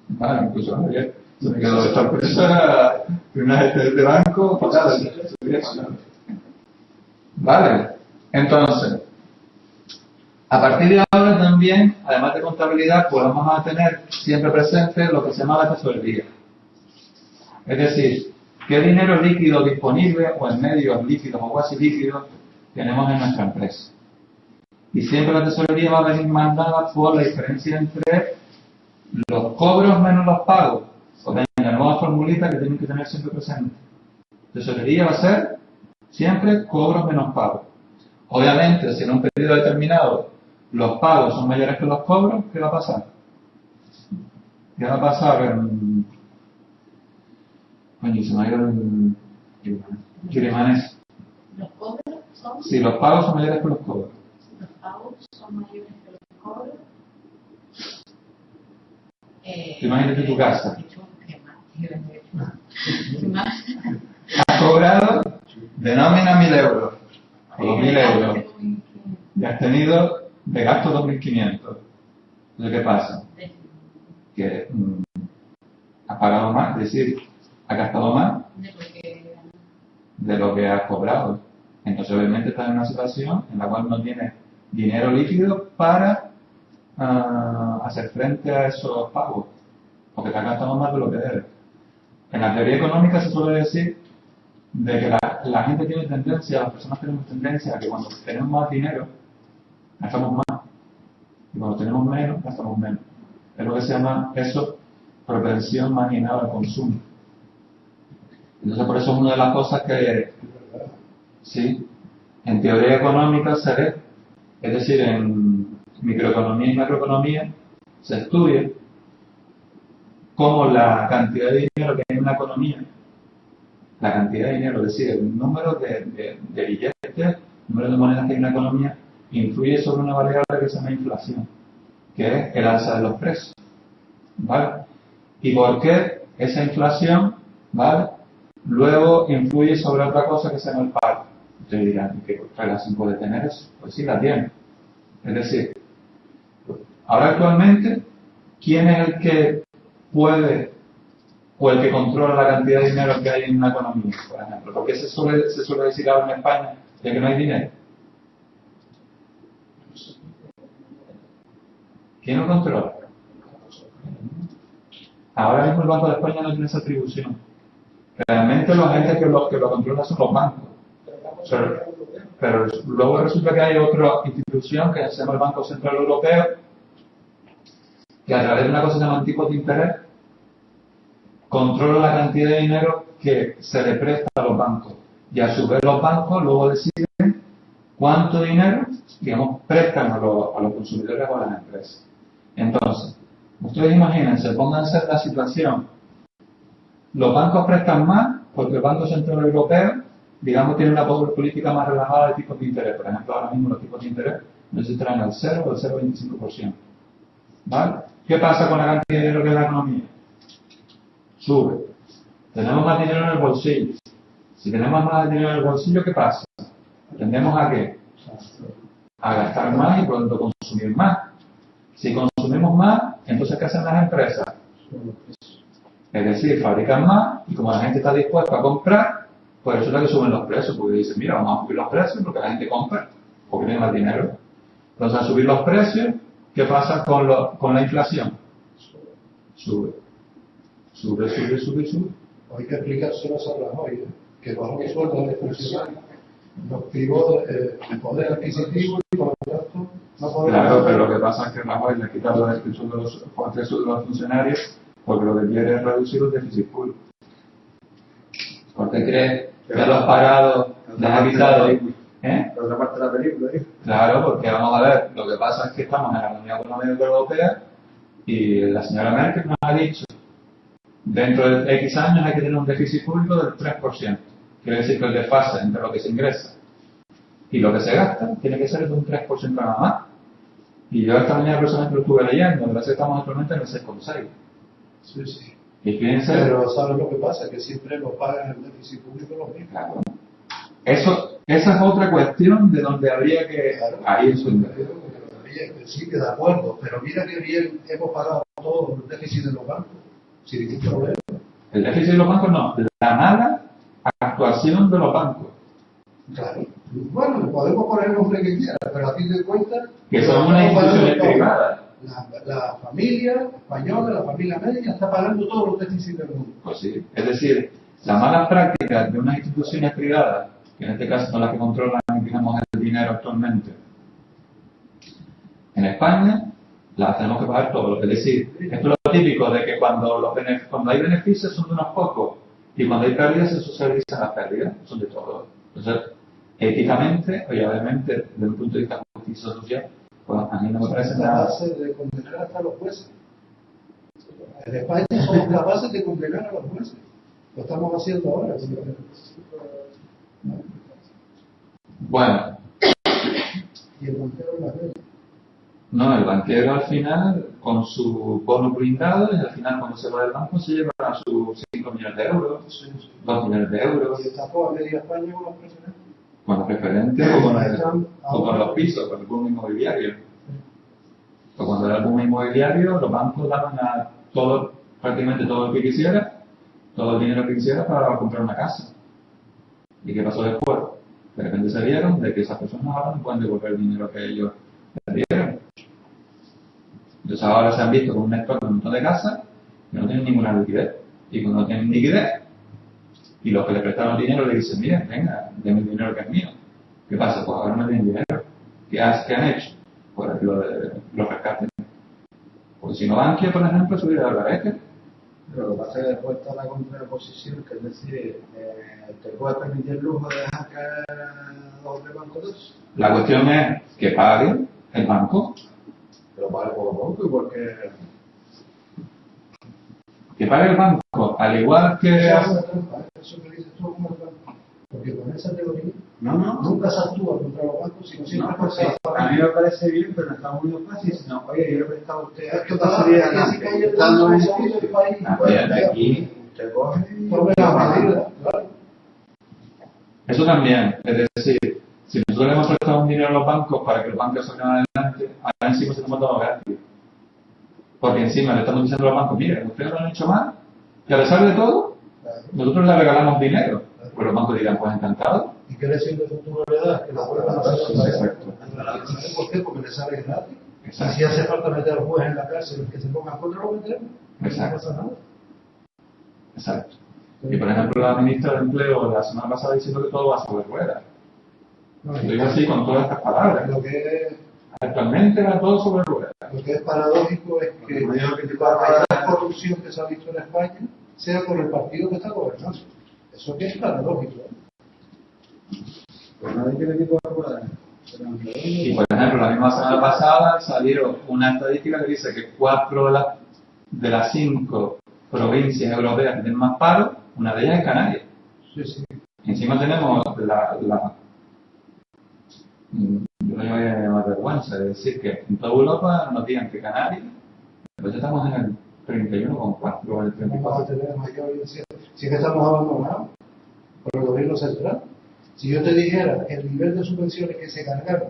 Speaker 1: Vale, incluso ayer se me quedó de sorpresa una gente de banco fatal. Vale, entonces, a partir de ahora también, además de contabilidad, pues vamos a tener siempre presente lo que se llama la tesorería. Es decir, qué dinero líquido disponible o en medios líquidos o cuasi líquidos tenemos en nuestra empresa. Y siempre la tesorería va a venir mandada por la diferencia entre los cobros menos los pagos. O sea, la nueva formulita que tienen que tener siempre presente. Tesorería va a ser siempre cobros menos pagos. Obviamente, si en un periodo determinado los pagos son mayores que los cobros, ¿qué va a pasar? ¿Qué va a pasar? Coño, se me ha ido el Chirimanés.
Speaker 4: Los cobros son,
Speaker 1: Si los pagos son mayores que los cobros.
Speaker 4: los pagos son mayores que los cobros.
Speaker 1: Tú imagínate tu casa.
Speaker 4: ¿Qué más?
Speaker 1: Has cobrado de nómina 1.000 euros o 2.000 euros y has tenido de gasto 2.500. Entonces, ¿qué pasa? Que has pagado más, es decir, has gastado más de lo que has cobrado. Entonces, obviamente, estás en una situación en la cual no tienes dinero líquido para hacer frente a esos pagos, porque te has gastado más de lo que debes. En la teoría económica se suele decir de que la gente tiene tendencia, las personas tenemos tendencia a que cuando tenemos más dinero, gastamos más, y cuando tenemos menos, gastamos menos. Es lo que se llama eso, propensión marginal al consumo. Entonces, por eso es una de las cosas que, sí, en teoría económica se ve, es decir, en microeconomía y macroeconomía, se estudia cómo la cantidad de dinero que hay en una economía, la cantidad de dinero, es decir, el número de billetes, el número de monedas que hay en una economía, influye sobre una variable que se llama inflación, que es el alza de los precios. ¿Vale? ¿Y por qué esa inflación, ¿vale?, luego influye sobre otra cosa que se llama el paro? Ustedes dirán, ¿qué relación puede tener eso? Pues sí, la tiene. Es decir, ahora actualmente, ¿quién es el que puede o el que controla la cantidad de dinero que hay en una economía, por ejemplo? Porque se suele decir ahora en España de que no hay dinero. ¿Quién lo controla? Ahora mismo el Banco de España no tiene esa atribución. Realmente los agentes que lo controlan son los bancos. Pero luego resulta que hay otra institución que se llama el Banco Central Europeo, que a través de una cosa que se llama tipos de interés, controla la cantidad de dinero que se le presta a los bancos. Y a su vez los bancos luego deciden cuánto dinero, digamos, prestan a los consumidores o a las empresas. Entonces, ustedes imagínense, pónganse en la situación. Los bancos prestan más porque el Banco Central Europeo, digamos, tiene una política más relajada de tipos de interés. Por ejemplo, ahora mismo los tipos de interés no se traen al 0 o al 0,25%. ¿Vale? ¿Qué pasa con la cantidad de dinero que hay en la economía? Sube. Tenemos más dinero en el bolsillo. Si tenemos más dinero en el bolsillo, ¿qué pasa? Tendemos a ¿qué? A gastar más y por lo tanto consumir más. Si consumimos más, entonces ¿qué hacen las empresas? Es decir, fabrican más y como la gente está dispuesta a comprar, pues resulta que suben los precios, porque dicen, mira, vamos a subir los precios porque la gente compra, porque tiene más dinero. Entonces, al subir los precios, ¿qué pasa con la inflación? Sube. Sube.
Speaker 3: Hay que explicárselo a Rajoy, que bajó los sueldos de funcionarios, los privó el poder adquisitivo y por lo tanto no podemos...
Speaker 1: Claro, pero lo que pasa es que Rajoy le ha quitado el sueldo de los funcionarios porque lo que quiere es reducir el déficit público. ¿Por qué cree que a los parados les ha quitado?
Speaker 2: La otra parte de la película, ¿eh?
Speaker 1: Claro, porque vamos a ver, lo que pasa es que estamos en la Unión Económica Europea y la señora Merkel nos ha dicho dentro de X años hay que tener un déficit público del 3%. Quiere decir que el desfase entre lo que se ingresa y lo que se gasta tiene que ser de un 3% nada más. Y yo esta mañana personalmente lo estuve leyendo, en estamos actualmente en el 6,6%.
Speaker 3: Sí.
Speaker 1: Y fíjense...
Speaker 3: Pero ¿sabes lo que pasa? Que siempre lo pagan el déficit público los mismos.
Speaker 1: Claro. Esa es otra cuestión de donde habría que...
Speaker 3: Claro.
Speaker 1: Ahí es un...
Speaker 3: Sí, que de acuerdo, pero mira que bien hemos pagado todo el déficit de los bancos, sin ningún problema.
Speaker 1: El déficit de los bancos no, la mala actuación de los bancos.
Speaker 3: Claro. Bueno, podemos poner el nombre que quiera, pero a fin de cuentas...
Speaker 1: Que son unas instituciones privadas.
Speaker 3: La familia española, la familia media, está pagando todos los déficits del mundo.
Speaker 1: Pues sí, es decir, las malas prácticas de unas instituciones privadas, que en este caso son las que controlan, digamos, el dinero actualmente, en España, las tenemos que pagar todos. Es decir, esto es lo típico de que cuando hay beneficios son de unos pocos y cuando hay pérdidas se socializan las pérdidas, son de todos. Entonces, éticamente, y obviamente, desde un punto de vista de justicia social, pues a mí no me parece nada.
Speaker 3: Somos capaces de condenar hasta los jueces. En España somos capaces de condenar a los jueces. Lo estamos haciendo ahora.
Speaker 1: Bueno,
Speaker 3: Y el Montero en la ley.
Speaker 1: No, el banquero al final, con su bono blindado, y al final cuando se va del banco se lleva a sus 5 millones de euros, 2 millones de euros,
Speaker 3: Y está toda media España con los presidentes.
Speaker 1: con los preferentes o con los pisos, con el boom inmobiliario. Pues cuando era el boom inmobiliario, los bancos daban a todo, prácticamente todo lo que quisiera, todo el dinero que quisiera para comprar una casa. ¿Y qué pasó después? De repente se dieron de que esas personas ahora no pueden devolver el dinero que ellos les dieron. Entonces ahora se han visto con un stock de un montón de casas que no tienen ninguna liquidez. Y cuando no tienen liquidez, y los que le prestaron dinero le dicen, mira, venga, denme el dinero que es mío. ¿Qué pasa? Pues ahora no tienen dinero. ¿Qué han hecho? Pues los rescates. Porque si no Bankia, por ejemplo, se hubiera dado la beca.
Speaker 2: Pero lo que pasa es que después está la contraposición, que es decir, te puedes permitir el lujo de dejar caer dos o tres bancos de esos.
Speaker 1: La cuestión es que pague el banco,
Speaker 2: Pero pague poco a poco, y porque
Speaker 1: que pague el banco, al igual que
Speaker 3: Eso es una trampa, eso que dices tú es una trampa. Porque con esa teoría nunca se actúa contra los bancos, sino siempre
Speaker 2: no,
Speaker 3: contra
Speaker 2: pues,
Speaker 3: los
Speaker 2: a mí
Speaker 3: bancos.
Speaker 2: me parece bien, pero en Estados Unidos fácil, sino, oye, yo le he prestado a usted,
Speaker 3: Es que
Speaker 2: esto pasaría
Speaker 3: pasa
Speaker 2: adelante,
Speaker 3: que si cae el
Speaker 2: estando en
Speaker 3: banco,
Speaker 2: el
Speaker 3: del país,
Speaker 1: Bien, de aquí.
Speaker 2: usted coge y
Speaker 3: tome la medida, claro.
Speaker 1: eso también, es decir, si nosotros le hemos prestado un dinero a los bancos para que los bancos salgan adelante, ahora encima se nos ha dado gratis. Porque encima le estamos diciendo a los bancos, mire, ustedes lo han hecho mal, y a pesar de todo, nosotros le regalamos dinero. Pues los bancos dirán, pues encantado.
Speaker 3: ¿Y qué lección de futuro le da? Que la vuelvan a hacer
Speaker 1: Sí,
Speaker 3: otra vez.
Speaker 1: exacto.
Speaker 3: ¿Sabes por qué? Porque le sale gratis. Y
Speaker 1: Exacto.
Speaker 3: si hace falta meter al juez en la cárcel, el que se ponga contra lo metemos. No
Speaker 1: Exacto.
Speaker 3: pasa nada.
Speaker 1: Exacto. Y por ejemplo, la ministra de Empleo la semana pasada diciendo que todo va sobre ruedas.
Speaker 3: No,
Speaker 1: Lo digo así con todas estas palabras.
Speaker 3: Lo que
Speaker 1: Actualmente va todo sobre ruedas.
Speaker 3: es paradójico es que la mayor corrupción que se ha visto en España sea por el partido que está gobernando. Eso que es paradójico.
Speaker 2: pues nadie quiere tipo de ruedas.
Speaker 1: Y por ejemplo, la misma semana pasada salieron una estadística que dice que 4 de las 5 provincias europeas que tienen más paro, una de ellas es Canarias.
Speaker 3: Sí, sí.
Speaker 1: Y encima tenemos yo no llamaría más vergüenza de decir que en toda Europa nos digan que Canarias, pues estamos en el 31,4 o el
Speaker 3: Vamos a
Speaker 1: 34.
Speaker 3: tener mayor evidencia. Si es que estamos abandonados por el gobierno central. Si yo te dijera el nivel de subvenciones que se cargaron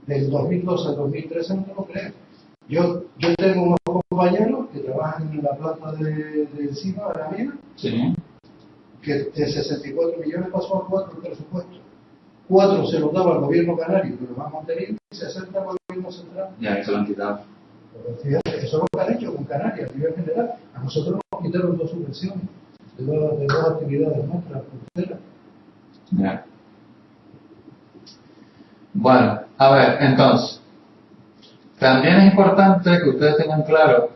Speaker 3: del 2012 al 2013, no te lo crees. Yo tengo unos compañeros que trabajan en la planta de encima de la mina,
Speaker 1: Sí,
Speaker 3: que de 64 millones pasó a 4 el presupuesto. 4 se los daba al gobierno canario, que los ha mantenido, y 60 al gobierno central.
Speaker 1: ya se lo han quitado.
Speaker 3: Pero fíjate, eso es lo que han hecho con Canarias a nivel general. A nosotros nos quitaron 2 subvenciones de dos actividades nuestras fronteras.
Speaker 1: Ya. Bueno, a ver, entonces, también es importante que ustedes tengan claro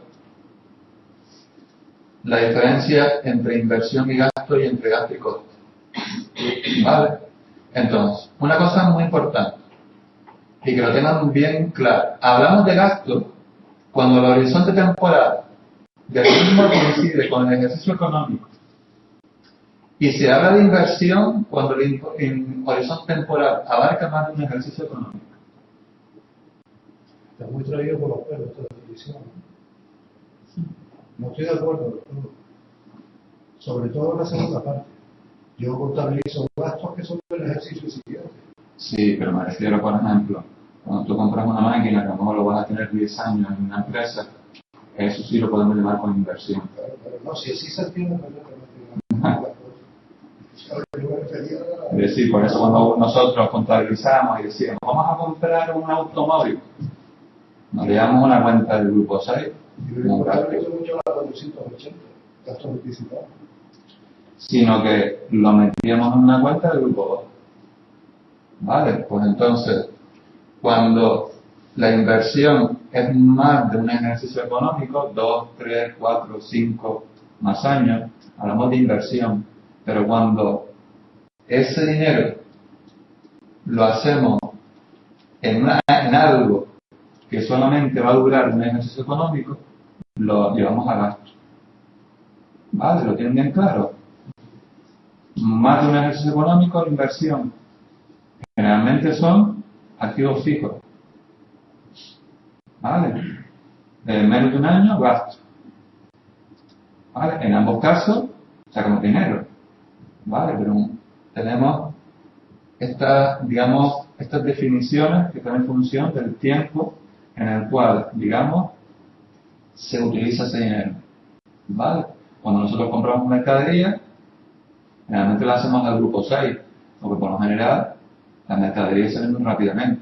Speaker 1: la diferencia entre inversión y gasto y entre gasto y costo. ¿Vale? Entonces, una cosa muy importante y que lo tengan bien claro. Hablamos de gasto cuando el horizonte temporal del mismo coincide con el ejercicio económico. Y se habla de inversión cuando el horizonte temporal abarca más de un ejercicio económico.
Speaker 3: Está muy traído por los pelos esta definición. No estoy de acuerdo con todo. Sobre todo en la segunda parte. Yo contabilizo gastos que son del ejercicio siguiente.
Speaker 1: Sí, pero me refiero, por ejemplo, cuando tú compras una máquina que a lo mejor lo vas a tener 10 años en una empresa, eso sí lo podemos llamar como inversión.
Speaker 3: Pero no, si así se entiende perfectamente. Yo me refería
Speaker 1: Es decir, por eso cuando nosotros contabilizamos y decimos, vamos a comprar un automóvil, nos le damos una cuenta del grupo 6,
Speaker 3: yo contabilizo mucho la 480, gastos anticipados.
Speaker 1: sino que lo metíamos en una cuenta del grupo 2. Vale, pues entonces, cuando la inversión es más de un ejercicio económico, 2, 3, 4, 5 más años, hablamos de inversión, pero cuando ese dinero lo hacemos en algo que solamente va a durar un ejercicio económico, lo llevamos a gasto. ¿Vale? ¿Lo tienen bien claro? Más de un ejercicio económico, la inversión generalmente son activos fijos. ¿vale? Menos de un año, gasto. ¿Vale? En ambos casos, sacamos dinero. ¿Vale? Pero tenemos estas definiciones que están en función del tiempo en el cual, digamos, se utiliza ese dinero. ¿Vale? Cuando nosotros compramos mercadería, generalmente la hacemos al grupo 6, porque por lo general las mercaderías se venden rápidamente.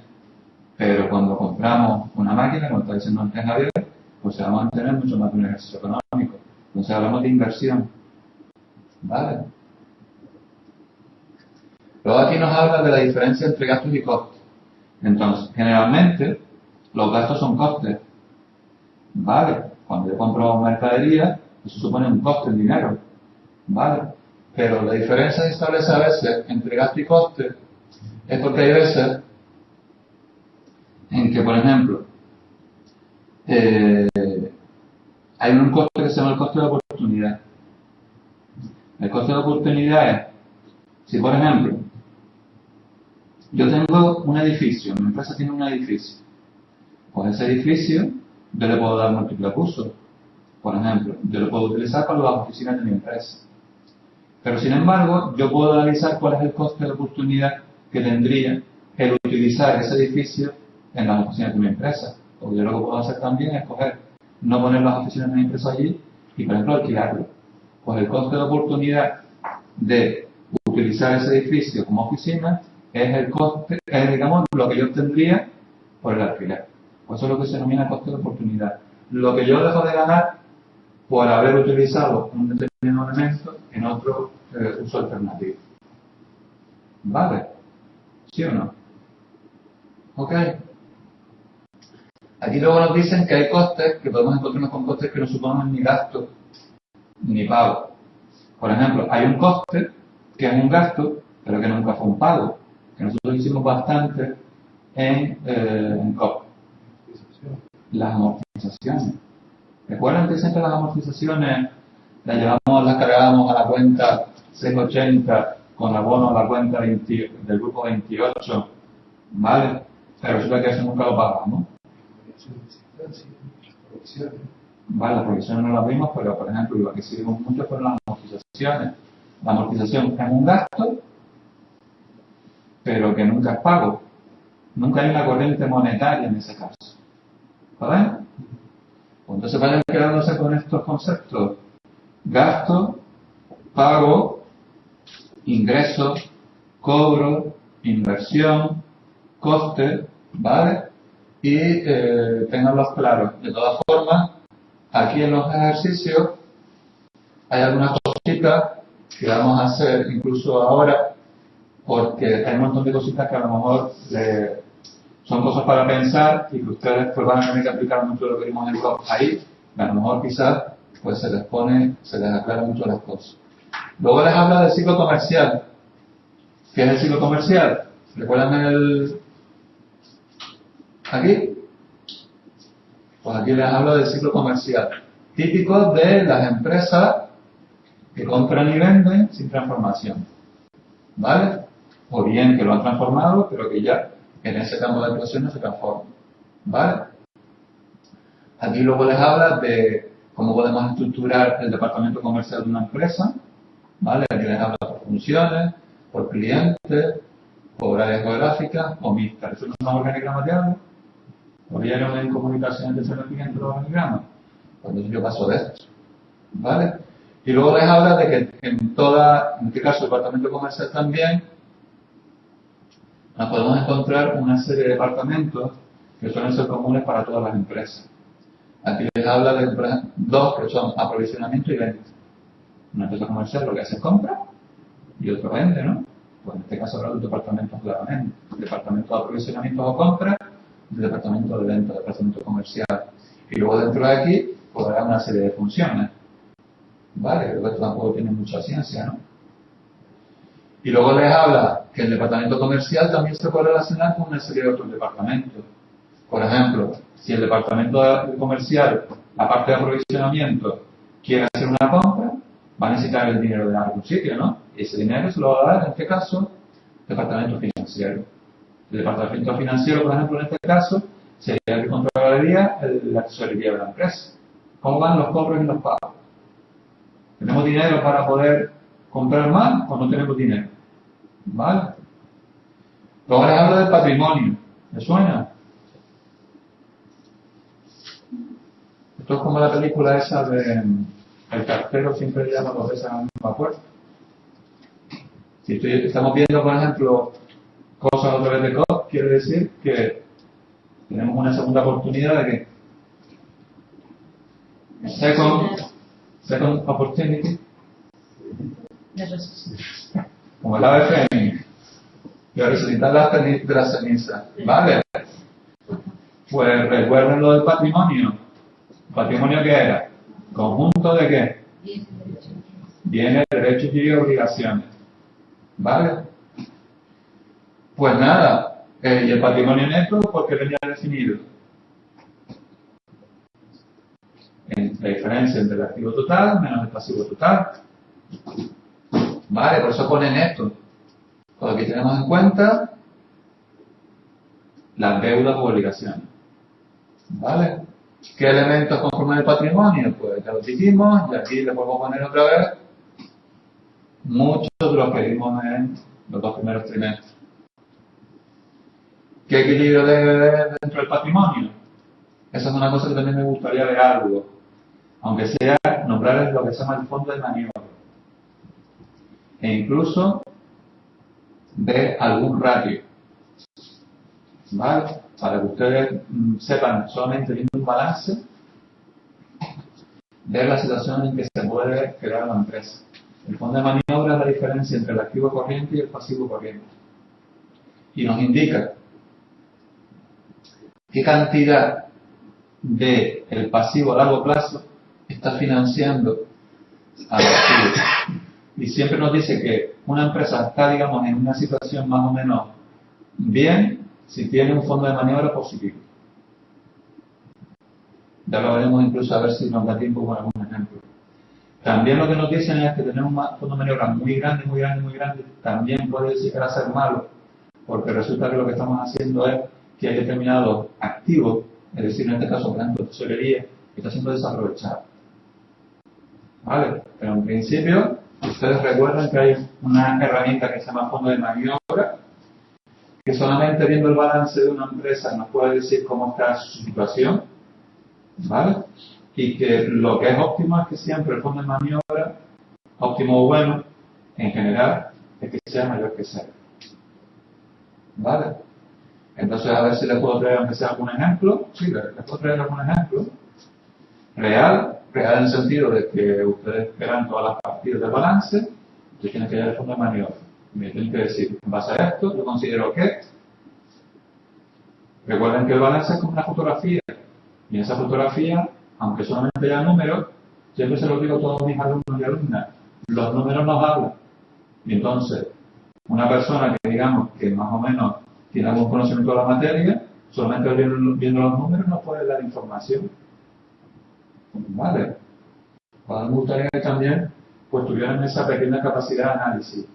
Speaker 1: Pero cuando compramos una máquina, como está diciendo antes Javier, pues se va a mantener mucho más de un ejercicio económico. Entonces hablamos de inversión. ¿Vale? Luego aquí nos habla de la diferencia entre gastos y costes. Entonces, generalmente, los gastos son costes. ¿Vale? Cuando yo compro mercadería, eso supone un coste en dinero. ¿Vale? Pero la diferencia que se establece a veces entre gasto y coste es porque hay veces en que, por ejemplo, hay un coste que se llama el coste de oportunidad. El coste de oportunidad es, si por ejemplo, yo tengo un edificio, mi empresa tiene un edificio, pues ese edificio yo le puedo dar múltiples usos. Por ejemplo, yo lo puedo utilizar para las oficinas de mi empresa. Pero sin embargo, yo puedo analizar cuál es el coste de oportunidad que tendría el utilizar ese edificio en las oficinas de mi empresa. Porque yo lo que puedo hacer también es coger, no poner las oficinas de mi empresa allí y, por ejemplo, alquilarlo. Pues el coste de oportunidad de utilizar ese edificio como oficina es el coste, es, digamos, lo que yo obtendría por el alquiler. Pues eso es lo que se denomina coste de oportunidad. Lo que yo dejo de ganar por haber utilizado un determinado elemento en otro uso alternativo. ¿Vale? ¿Sí o no? ¿Ok? Aquí luego nos dicen que hay costes, que podemos encontrarnos con costes que no suponen ni gasto ni pago. Por ejemplo, hay un coste que es un gasto, pero que nunca fue un pago, que nosotros hicimos bastante en COP. Las amortizaciones. ¿Recuerdan que siempre las amortizaciones las cargábamos a la cuenta 680 con abono a la cuenta del grupo 28? ¿Vale? Pero resulta que eso nunca lo pagamos. Vale, las provisiones no las vimos, pero por ejemplo, lo que sí vimos mucho fueron las amortizaciones. La amortización es un gasto, pero que nunca es pago. Nunca hay una corriente monetaria en ese caso. ¿Vale? Entonces vayan quedándose con estos conceptos: gasto, pago, ingreso, cobro, inversión, coste, ¿vale? Y tenganlos claros. De todas formas, aquí en los ejercicios hay algunas cositas que vamos a hacer incluso ahora, porque hay un montón de cositas que a lo mejor son cosas para pensar y que ustedes pues van a tener que aplicar mucho de lo que vimos en el blog ahí. A lo mejor quizás pues se les aclara mucho las cosas. Luego les habla del ciclo comercial. ¿Qué es el ciclo comercial? ¿Recuerdan aquí? Pues aquí les hablo del ciclo comercial, típico de las empresas que compran y venden sin transformación. ¿Vale? O bien que lo han transformado, pero que ya en ese campo de actuación no se transforma. ¿Vale? Aquí luego les habla de cómo podemos estructurar el departamento comercial de una empresa. ¿Vale? Aquí les habla por funciones, por clientes, por áreas geográficas o mixtas. ¿Eso no son organigramas diarios? ¿O vieron en comunicación de ser cliente los organigramas? Pues entonces yo paso de esto. ¿Vale? Y luego les habla de que en este caso el departamento comercial también, nos podemos encontrar una serie de departamentos que suelen ser comunes para todas las empresas. Aquí les habla de, por ejemplo, dos que son aprovisionamiento y venta. Una empresa comercial lo que hace es compra y otro vende, ¿no? Pues en este caso habrá dos departamentos claramente. El departamento de aprovisionamiento o compra y el departamento de venta, el departamento comercial. Y luego dentro de aquí, pues habrá una serie de funciones. Vale, creo que esto tampoco tiene mucha ciencia, ¿no? Y luego les habla que el departamento comercial también se puede relacionar con una serie de otros departamentos. Por ejemplo, si el departamento comercial, aparte de aprovisionamiento, quiere hacer una compra, va a necesitar el dinero de algún sitio, ¿no? Y ese dinero se lo va a dar, en este caso, el departamento financiero. El departamento financiero, por ejemplo, en este caso, sería el que controlaría la tesorería de la empresa. ¿Cómo van los cobros y los pagos? ¿Tenemos dinero para poder comprar más o no tenemos dinero? ¿Vale? Luego les hablo del patrimonio. ¿Les suena? Esto es como la película esa de el cartero siempre llama dos veces a la misma puerta. Si estamos viendo, por ejemplo, cosas a través de COP, quiere decir que tenemos una segunda oportunidad de que second opportunity, como el ave fénix, de resucitar de las cenizas, ¿vale? Pues recuerden lo del patrimonio. ¿Patrimonio qué era? ¿Conjunto de qué? Bienes, derechos y obligaciones, ¿vale? Pues nada, y el patrimonio neto, ¿por qué venía definido? La diferencia entre el activo total menos el pasivo total. Vale, por eso pone neto. Porque aquí tenemos en cuenta las deudas u obligaciones. ¿Vale? ¿Qué elementos conforman el patrimonio? Pues ya lo dijimos, y aquí le podemos poner otra vez muchos de los que vimos en los dos primeros trimestres. ¿Qué equilibrio debe haber dentro del patrimonio? Esa es una cosa que también me gustaría ver algo, aunque sea nombrar lo que se llama el fondo de maniobra. E incluso ver algún ratio. ¿Vale? Para que ustedes sepan, solamente viendo un balance, ver la situación en que se puede crear la empresa. El fondo de maniobra es la diferencia entre el activo corriente y el pasivo corriente. Y nos indica qué cantidad del pasivo a largo plazo está financiando al activo. Y siempre nos dice que una empresa está, digamos, en una situación más o menos bien si tiene un fondo de maniobra positivo. Ya lo veremos incluso a ver si nos da tiempo con algún ejemplo. También lo que nos dicen es que tener un fondo de maniobra muy grande, muy grande, muy grande, también puede llegar a ser malo, porque resulta que lo que estamos haciendo es que hay determinados activos, es decir, en este caso, por ejemplo, tesorería, que está siendo desaprovechado. ¿Vale? Pero en principio, ustedes recuerdan que hay una herramienta que se llama fondo de maniobra, que solamente viendo el balance de una empresa nos puede decir cómo está su situación, ¿vale? Y que lo que es óptimo es que siempre el fondo de maniobra, óptimo o bueno, en general, es que sea mayor que cero. ¿Vale? Entonces, a ver si les puedo traer, aunque sea algún ejemplo. Sí, les puedo traer algún ejemplo. Real en el sentido de que ustedes verán todas las partidas del balance, ustedes tienen que llevar el fondo de maniobra. Y me tienen que decir, en base a esto, yo considero que. Recuerden que el balance es como una fotografía. Y en esa fotografía, aunque solamente haya números, siempre se lo digo a todos mis alumnos y alumnas, los números nos hablan. Y entonces, una persona que digamos que más o menos tiene algún conocimiento de la materia, solamente viendo los números no puede dar información. Vale. Pues me gustaría que también pues tuvieran esa pequeña capacidad de análisis.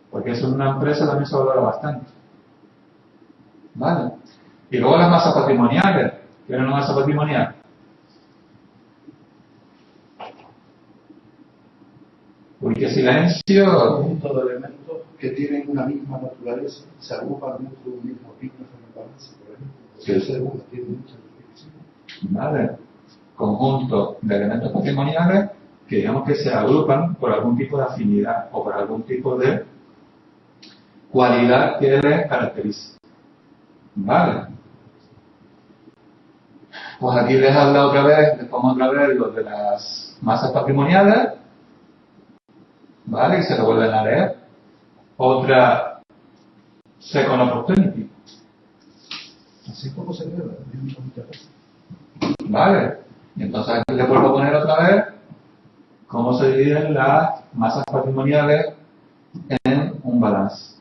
Speaker 1: Porque eso en una empresa también se valora bastante. Vale. Y luego las masas patrimoniales. ¿Qué es una masa patrimonial? Uy, qué silencio.
Speaker 3: Un conjunto de elementos que tienen una misma naturaleza, se agrupan dentro de un mismo ritmo de balance, por ejemplo.
Speaker 1: Sí.
Speaker 3: El segundo tiene mucha definición.
Speaker 1: Vale. Conjunto de elementos patrimoniales que digamos que se agrupan por algún tipo de afinidad o por algún tipo de cualidad que les caracteriza. Vale. Pues aquí les habla otra vez, les pongo otra vez los de las masas patrimoniales. ¿Vale? Y se lo vuelven a leer. Otra, second opportunity.
Speaker 3: Así como se ve,
Speaker 1: ¿Vale? Y entonces aquí les vuelvo a poner otra vez cómo se dividen las masas patrimoniales en un balance.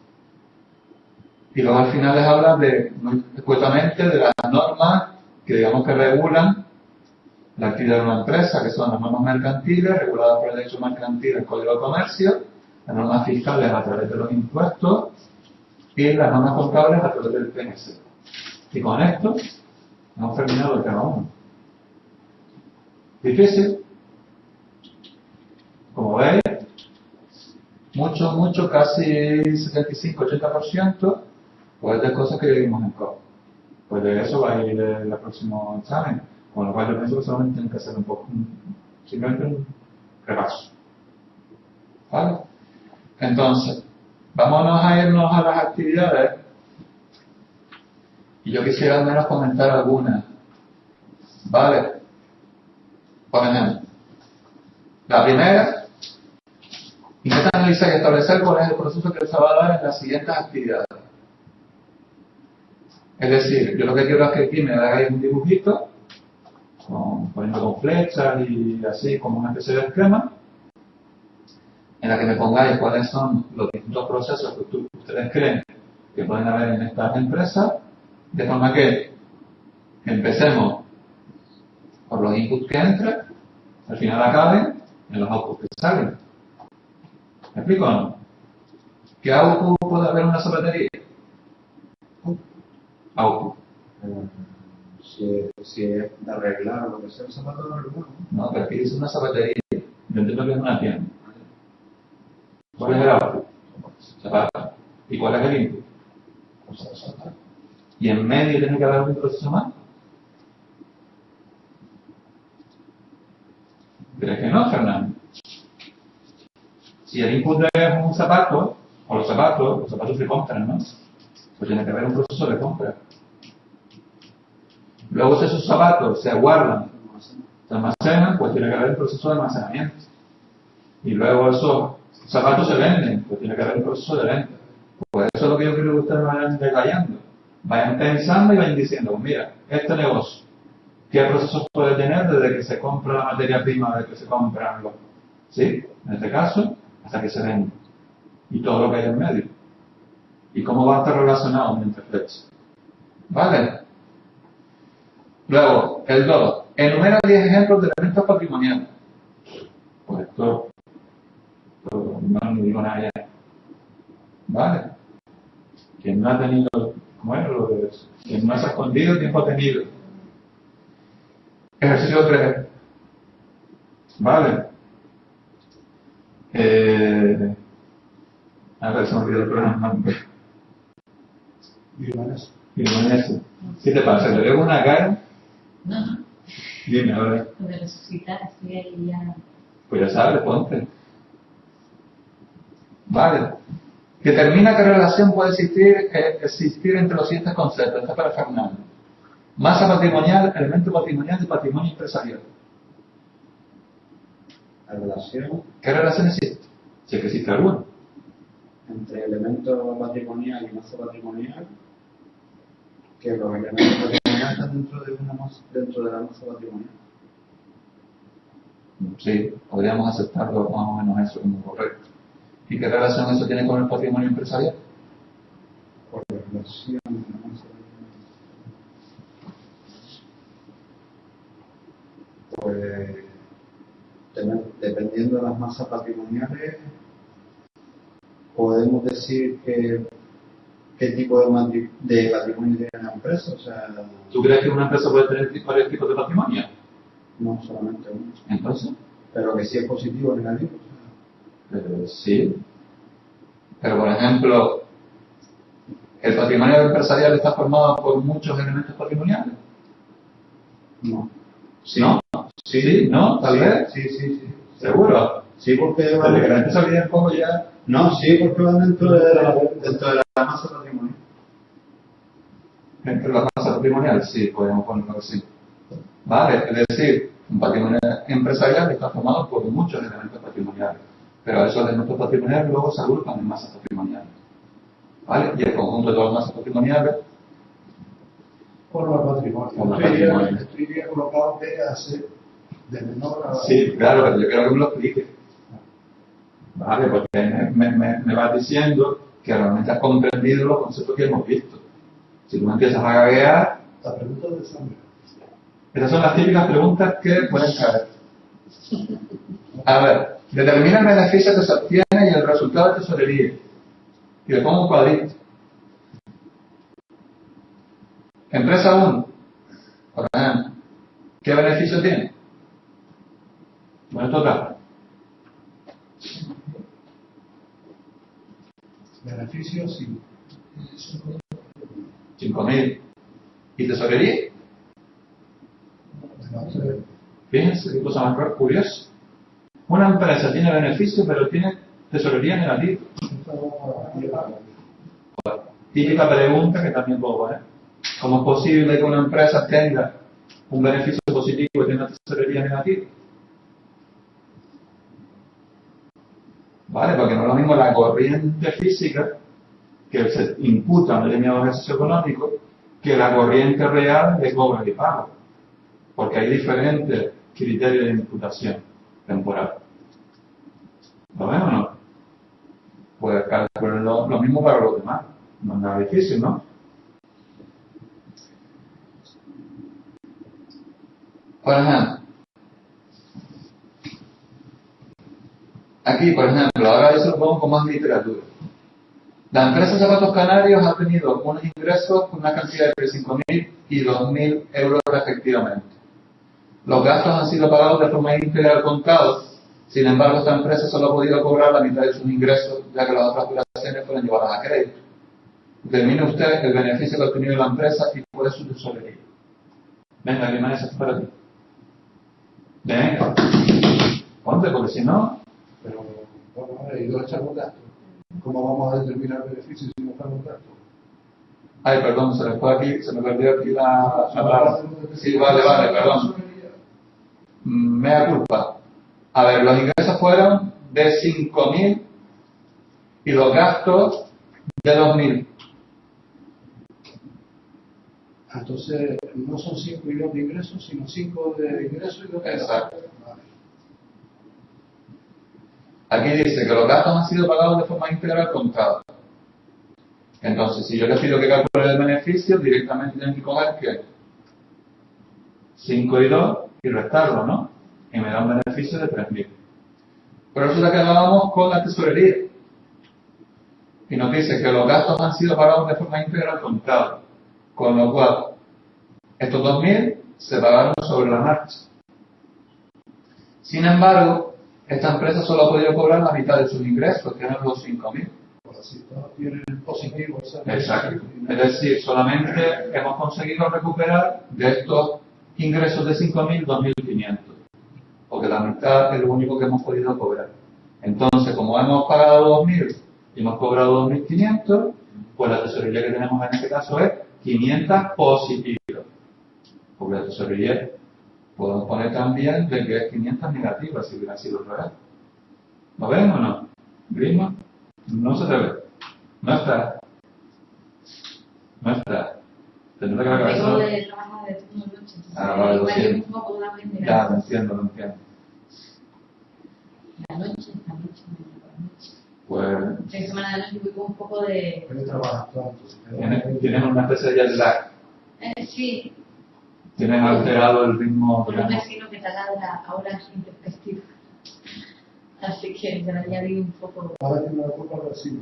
Speaker 1: Y luego al final les habla de, muy escuetamente, de las normas que digamos que regulan la actividad de una empresa, que son las normas mercantiles, reguladas por el derecho mercantil, el Código de Comercio, las normas fiscales a través de los impuestos y las normas contables a través del PNC. Y con esto Hemos terminado el tema 1. Difícil. Como veis, mucho, casi 75-80%, pues de cosas que vimos en COP. Pues de eso va a ir el próximo examen. Con lo cual yo pienso que solamente tienen que hacer un poco, simplemente un repaso. ¿Vale? Entonces, vámonos a irnos a las actividades. Y yo quisiera al menos comentar algunas. ¿Vale? Por ejemplo, la primera, intenta analizar y establecer cuál es el proceso que se va a dar en las siguientes actividades. Es decir, yo lo que quiero es que aquí me hagáis un dibujito, poniendo con flechas y así como una especie de esquema, en la que me pongáis cuáles son los distintos procesos que ustedes creen que pueden haber en estas empresas, de forma que empecemos por los inputs que entran, al final acaben en los outputs que salen. ¿Me explico o no? ¿Qué output puede haber en una zapatería? Output.
Speaker 2: Si es de arreglar o lo que sea, el zapato de arreglar.
Speaker 1: No, pero aquí es una zapatería. Yo entiendo que es una tienda. ¿Cuál es el output? Zapato. ¿Y cuál es el input? Y en medio tiene que haber un proceso más. ¿Crees que no, Fernando? Si el input es un zapato, o los zapatos se compran, ¿no? Pues tiene que haber un proceso de compra. Luego si esos zapatos se guardan, se almacenan, pues tiene que haber un proceso de almacenamiento. Y luego esos zapatos se venden, pues tiene que haber un proceso de venta. Pues eso es lo que yo quiero que ustedes vayan detallando. Vayan pensando y vayan diciendo, pues mira, este negocio, ¿qué procesos puede tener desde que se compra la materia prima, desde que se compran los, ¿sí? En este caso, hasta que se vende. Y todo lo que hay en medio. Y cómo va a estar relacionado entre flechas. ¿Vale? Luego, el 2. Enumera 10 ejemplos de elementos patrimoniales. Pues esto no digo nada ya. ¿Vale? Quien no ha tenido, ¿cómo es lo de eso? Quien no se ha escondido, tiempo ha tenido. Ejercicio 3. ¿Vale? A ver, se me olvidó el programa. Y no es eso. ¿Qué te pasa? ¿Te veo una cara?
Speaker 4: No,
Speaker 1: Dime, a ver.
Speaker 4: lo de resucitar, estoy ahí ya.
Speaker 1: Pues ya sabes, ponte. Vale. Determina qué relación puede existir entre los siguientes conceptos. Está para Fernando. Masa patrimonial, elemento patrimonial y patrimonio empresarial.
Speaker 2: La relación
Speaker 1: ¿Qué relación existe? Si es que existe alguna.
Speaker 2: entre elemento patrimonial y masa patrimonial, que los elementos patrimoniales están dentro de la masa patrimonial.
Speaker 1: Sí, podríamos aceptarlo más o menos eso como correcto. ¿Y qué relación eso tiene con el patrimonio empresarial?
Speaker 2: Por la relación de la masa patrimonial. Pues, dependiendo de las masas patrimoniales, podemos decir qué tipo de patrimonio tiene la empresa. O sea,
Speaker 1: ¿Tú crees que una empresa puede tener varios tipos de patrimonio?
Speaker 2: no solamente uno.
Speaker 1: Entonces,
Speaker 2: Pero que sí es positivo o negativo. O sea,
Speaker 1: sí. Pero, por ejemplo, ¿el patrimonio empresarial está formado por muchos elementos patrimoniales?
Speaker 2: no. Sí.
Speaker 1: ¿No? Sí, ¿no? Tal vez.
Speaker 2: Sí.
Speaker 1: ¿Seguro?
Speaker 2: Sí, porque
Speaker 1: Desde que la empresa viene un poco ya...
Speaker 2: no, sí, porque van dentro de la masa patrimonial.
Speaker 1: Entre las masas patrimoniales, sí, podemos ponerlo así. Vale, es decir, un patrimonio empresarial está formado por muchos elementos patrimoniales, pero esos elementos patrimoniales luego se agrupan en masas patrimoniales. ¿Vale? Y el conjunto de todas las masas patrimoniales
Speaker 3: Forma patrimonio.
Speaker 1: Forma patrimonio.
Speaker 3: Estoy bien colocado que hace de menor a...
Speaker 1: sí, claro, pero yo quiero que me lo expliques. Vale, porque me vas diciendo que realmente has comprendido los conceptos que hemos visto. Si tú me empiezas a gaguear,
Speaker 3: La pregunta de Sandra.
Speaker 1: esas son las típicas preguntas que pueden caer. A ver, determina el beneficio que se obtiene y el resultado de tesorería. Y le pongo un cuadrito. Empresa 1. Por ejemplo, ¿qué beneficio tiene? Bueno, total.
Speaker 3: Beneficios, sí.
Speaker 1: 5.000. ¿Y tesorería?
Speaker 3: No sé.
Speaker 1: Fíjense qué cosa más curiosa. Una empresa tiene beneficio, pero tiene tesorería negativa. Típica pregunta que también puedo poner. ¿Cómo es posible que una empresa tenga un beneficio positivo y tenga tesorería negativa? ¿Vale? Porque no es lo mismo la corriente física que se imputa en el determinado ejercicio económico que la corriente real de cobro y pago. Porque hay diferentes criterios de imputación temporal. ¿Lo ven o no? Pues calcular lo mismo para los demás. No es nada difícil, ¿no? Por ejemplo, aquí, por ejemplo, ahora eso lo pongo con más literatura. La empresa Zapatos Canarios ha tenido unos ingresos con una cantidad de 5.000 y 2.000 euros respectivamente. Los gastos han sido pagados de forma íntegra al contado. Sin embargo, esta empresa solo ha podido cobrar la mitad de sus ingresos, ya que las otras operaciones fueron llevadas a crédito. Determine usted el beneficio que ha obtenido la empresa y cuál es su tesorería. Venga, ¿qué más es para ti? Venga. Ponte, porque si no...
Speaker 3: Pero, bueno, ahora, ¿y dónde están los gastos? ¿Cómo vamos a determinar beneficios si no están los gastos?
Speaker 1: Ay, perdón, se me perdió aquí la... Sí, vale, perdón. Mea culpa. A ver, los ingresos fueron de 5.000 y los gastos de 2.000.
Speaker 3: Entonces, no son 5 millones de ingresos, sino 5 de ingresos y 2 de gastos.
Speaker 1: Exacto.
Speaker 3: Vale.
Speaker 1: Aquí dice que los gastos han sido pagados de forma íntegra al contado. Entonces, si yo les pido que calcule el beneficio, directamente tienen que coger ¿qué? 5 y 2 y restarlo, ¿no? Y me da un beneficio de 3.000. Pero eso es lo que hablábamos con la tesorería. Y nos dice que los gastos han sido pagados de forma íntegra al contado. Con lo cual, estos 2.000 se pagaron sobre la marcha. Sin embargo, esta empresa solo ha podido cobrar la mitad de sus ingresos, que eran los 5.000.
Speaker 3: Por así todos tienen positivo.
Speaker 1: Exacto. Es decir, solamente hemos conseguido recuperar de estos ingresos de 5.000, 2.500. Porque la mitad es lo único que hemos podido cobrar. Entonces, como hemos pagado 2.000 y hemos cobrado 2.500, pues la tesorería que tenemos en este caso es 500 positivas. Porque la tesorería podemos poner también de que es 500 negativas si hubiera sido real. ¿Lo ven o no? ¿Grisma? No se te ve. No está. No está. Tendrá que haber
Speaker 4: Tengo
Speaker 1: eso.
Speaker 4: de trabajo de turno de noche.
Speaker 1: Ah, vale, lo
Speaker 4: igual
Speaker 1: siento.
Speaker 4: es un poco una vez de
Speaker 1: Ya, lo entiendo.
Speaker 4: la noche, la noche.
Speaker 1: Pues
Speaker 4: En semana de noche voy con un poco de...
Speaker 3: Pero trabajas tanto.
Speaker 1: tienen una especie de jet lag.
Speaker 4: Sí,
Speaker 1: Tienen alterado el ritmo.
Speaker 4: por un
Speaker 1: digamos.
Speaker 4: vecino que taladra a horas intempestivas. Así que me añadí un poco...
Speaker 3: Ahora tiene la culpa del vecino.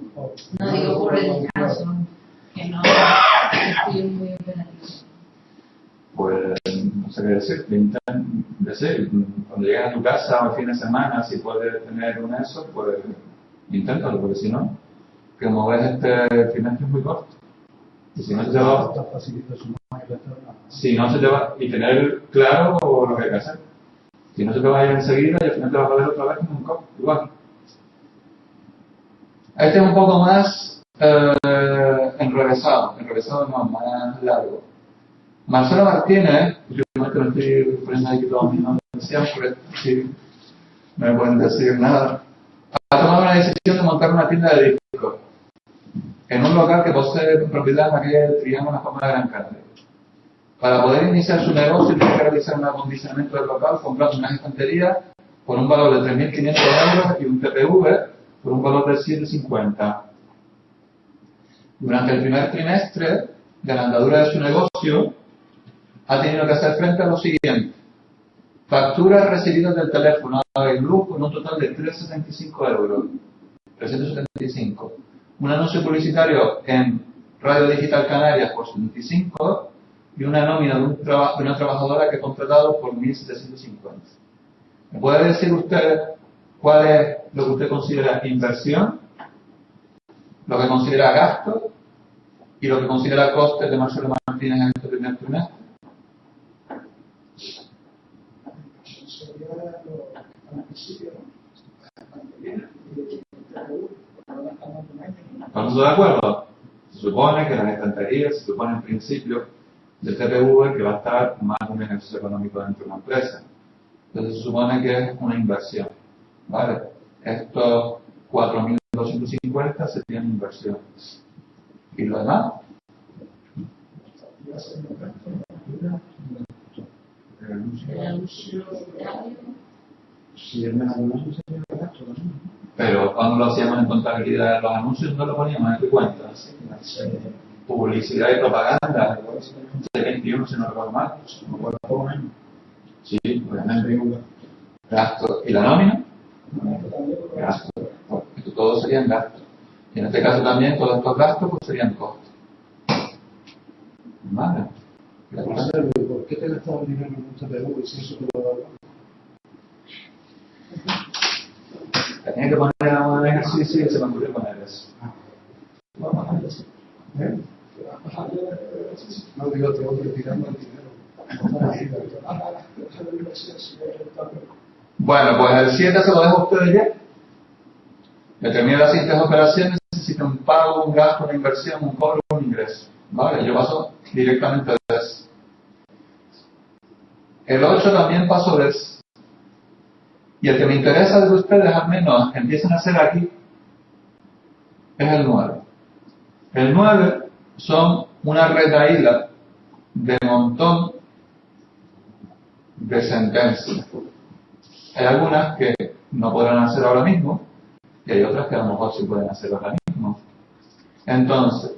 Speaker 4: No digo por el caso, que no estoy muy operativo.
Speaker 1: Pues no sé qué decir. Cuando llegas a tu casa o el fin de semana, si puedes tener un eso, pues inténtalo, porque si no, como ves, este trimestre es muy corto. Y si no se te va, y tener claro lo que hay que hacer. Si no se te va a ir enseguida y al final te vas a ver otra vez como un copo, igual. Este es un poco más enrevesado no, más largo. Marcelo Martínez, últimamente no estoy poniendo aquí todos mis nombres siempre, sí, no me pueden decir nada, ha tomado una decisión de montar una tienda de discos en un local que posee propiedad en la calle del Triángulo en la forma de Gran Canaria. Para poder iniciar su negocio tiene que realizar un acondicionamiento del local comprando unas estanterías por un valor de 3.500 euros y un TPV por un valor de 750. Durante el primer trimestre de la andadura de su negocio, ha tenido que hacer frente a lo siguiente: facturas recibidas del teléfono del grupo con un total de 375 euros. 375. Un anuncio publicitario en Radio Digital Canarias por 75 y una nómina de una trabajadora que he contratado por 1.750. ¿Me puede decir usted cuál es lo que usted considera inversión, lo que considera gasto y lo que considera costes de Marcelo Martínez en este primer trimestre?
Speaker 5: Eso sería al principio, ¿no? Cuando viene, y ahora estamos en año.
Speaker 1: ¿Estamos de acuerdo? Se supone que las estanterías, se supone en principio del TPV que va a estar más un ejercicio económico dentro de una empresa. Entonces se supone que es una inversión. ¿Vale? Estos 4.250 serían inversiones. ¿Y lo demás?
Speaker 4: El anuncio horario.
Speaker 2: Si es menos de un año, sería el gasto también.
Speaker 1: Pero cuando lo hacíamos en contabilidad, los anuncios no lo poníamos en tu cuenta. Publicidad y propaganda, 21 si no recuerdo mal.
Speaker 2: No puedo por un año.
Speaker 1: Sí, obviamente. Gasto. ¿Y la nómina? Gasto. Esto todo serían gastos. Y en este caso también todos estos gastos pues serían costos. Vale.
Speaker 3: ¿Por qué te gastaba dinero en un TPV si eso te lo da?
Speaker 1: Tenía que poner en ejercicio y se me ocurrió poner eso.
Speaker 5: Vamos a ver eso.
Speaker 3: ¿Eh? No digo, te voy retirando el dinero.
Speaker 1: Bueno, pues el 7 se lo dejo a ustedes ya. Determina las siguientes operaciones, necesita un pago, un gasto, una inversión, un cobro, un ingreso. Vale, yo paso directamente de eso. El 8 también paso de eso. Y el que me interesa de que ustedes al menos empiecen a hacer aquí es el 9. El 9 son una retaíla de montón de sentencias. Hay algunas que no podrán hacer ahora mismo y hay otras que a lo mejor sí pueden hacer ahora mismo. Entonces,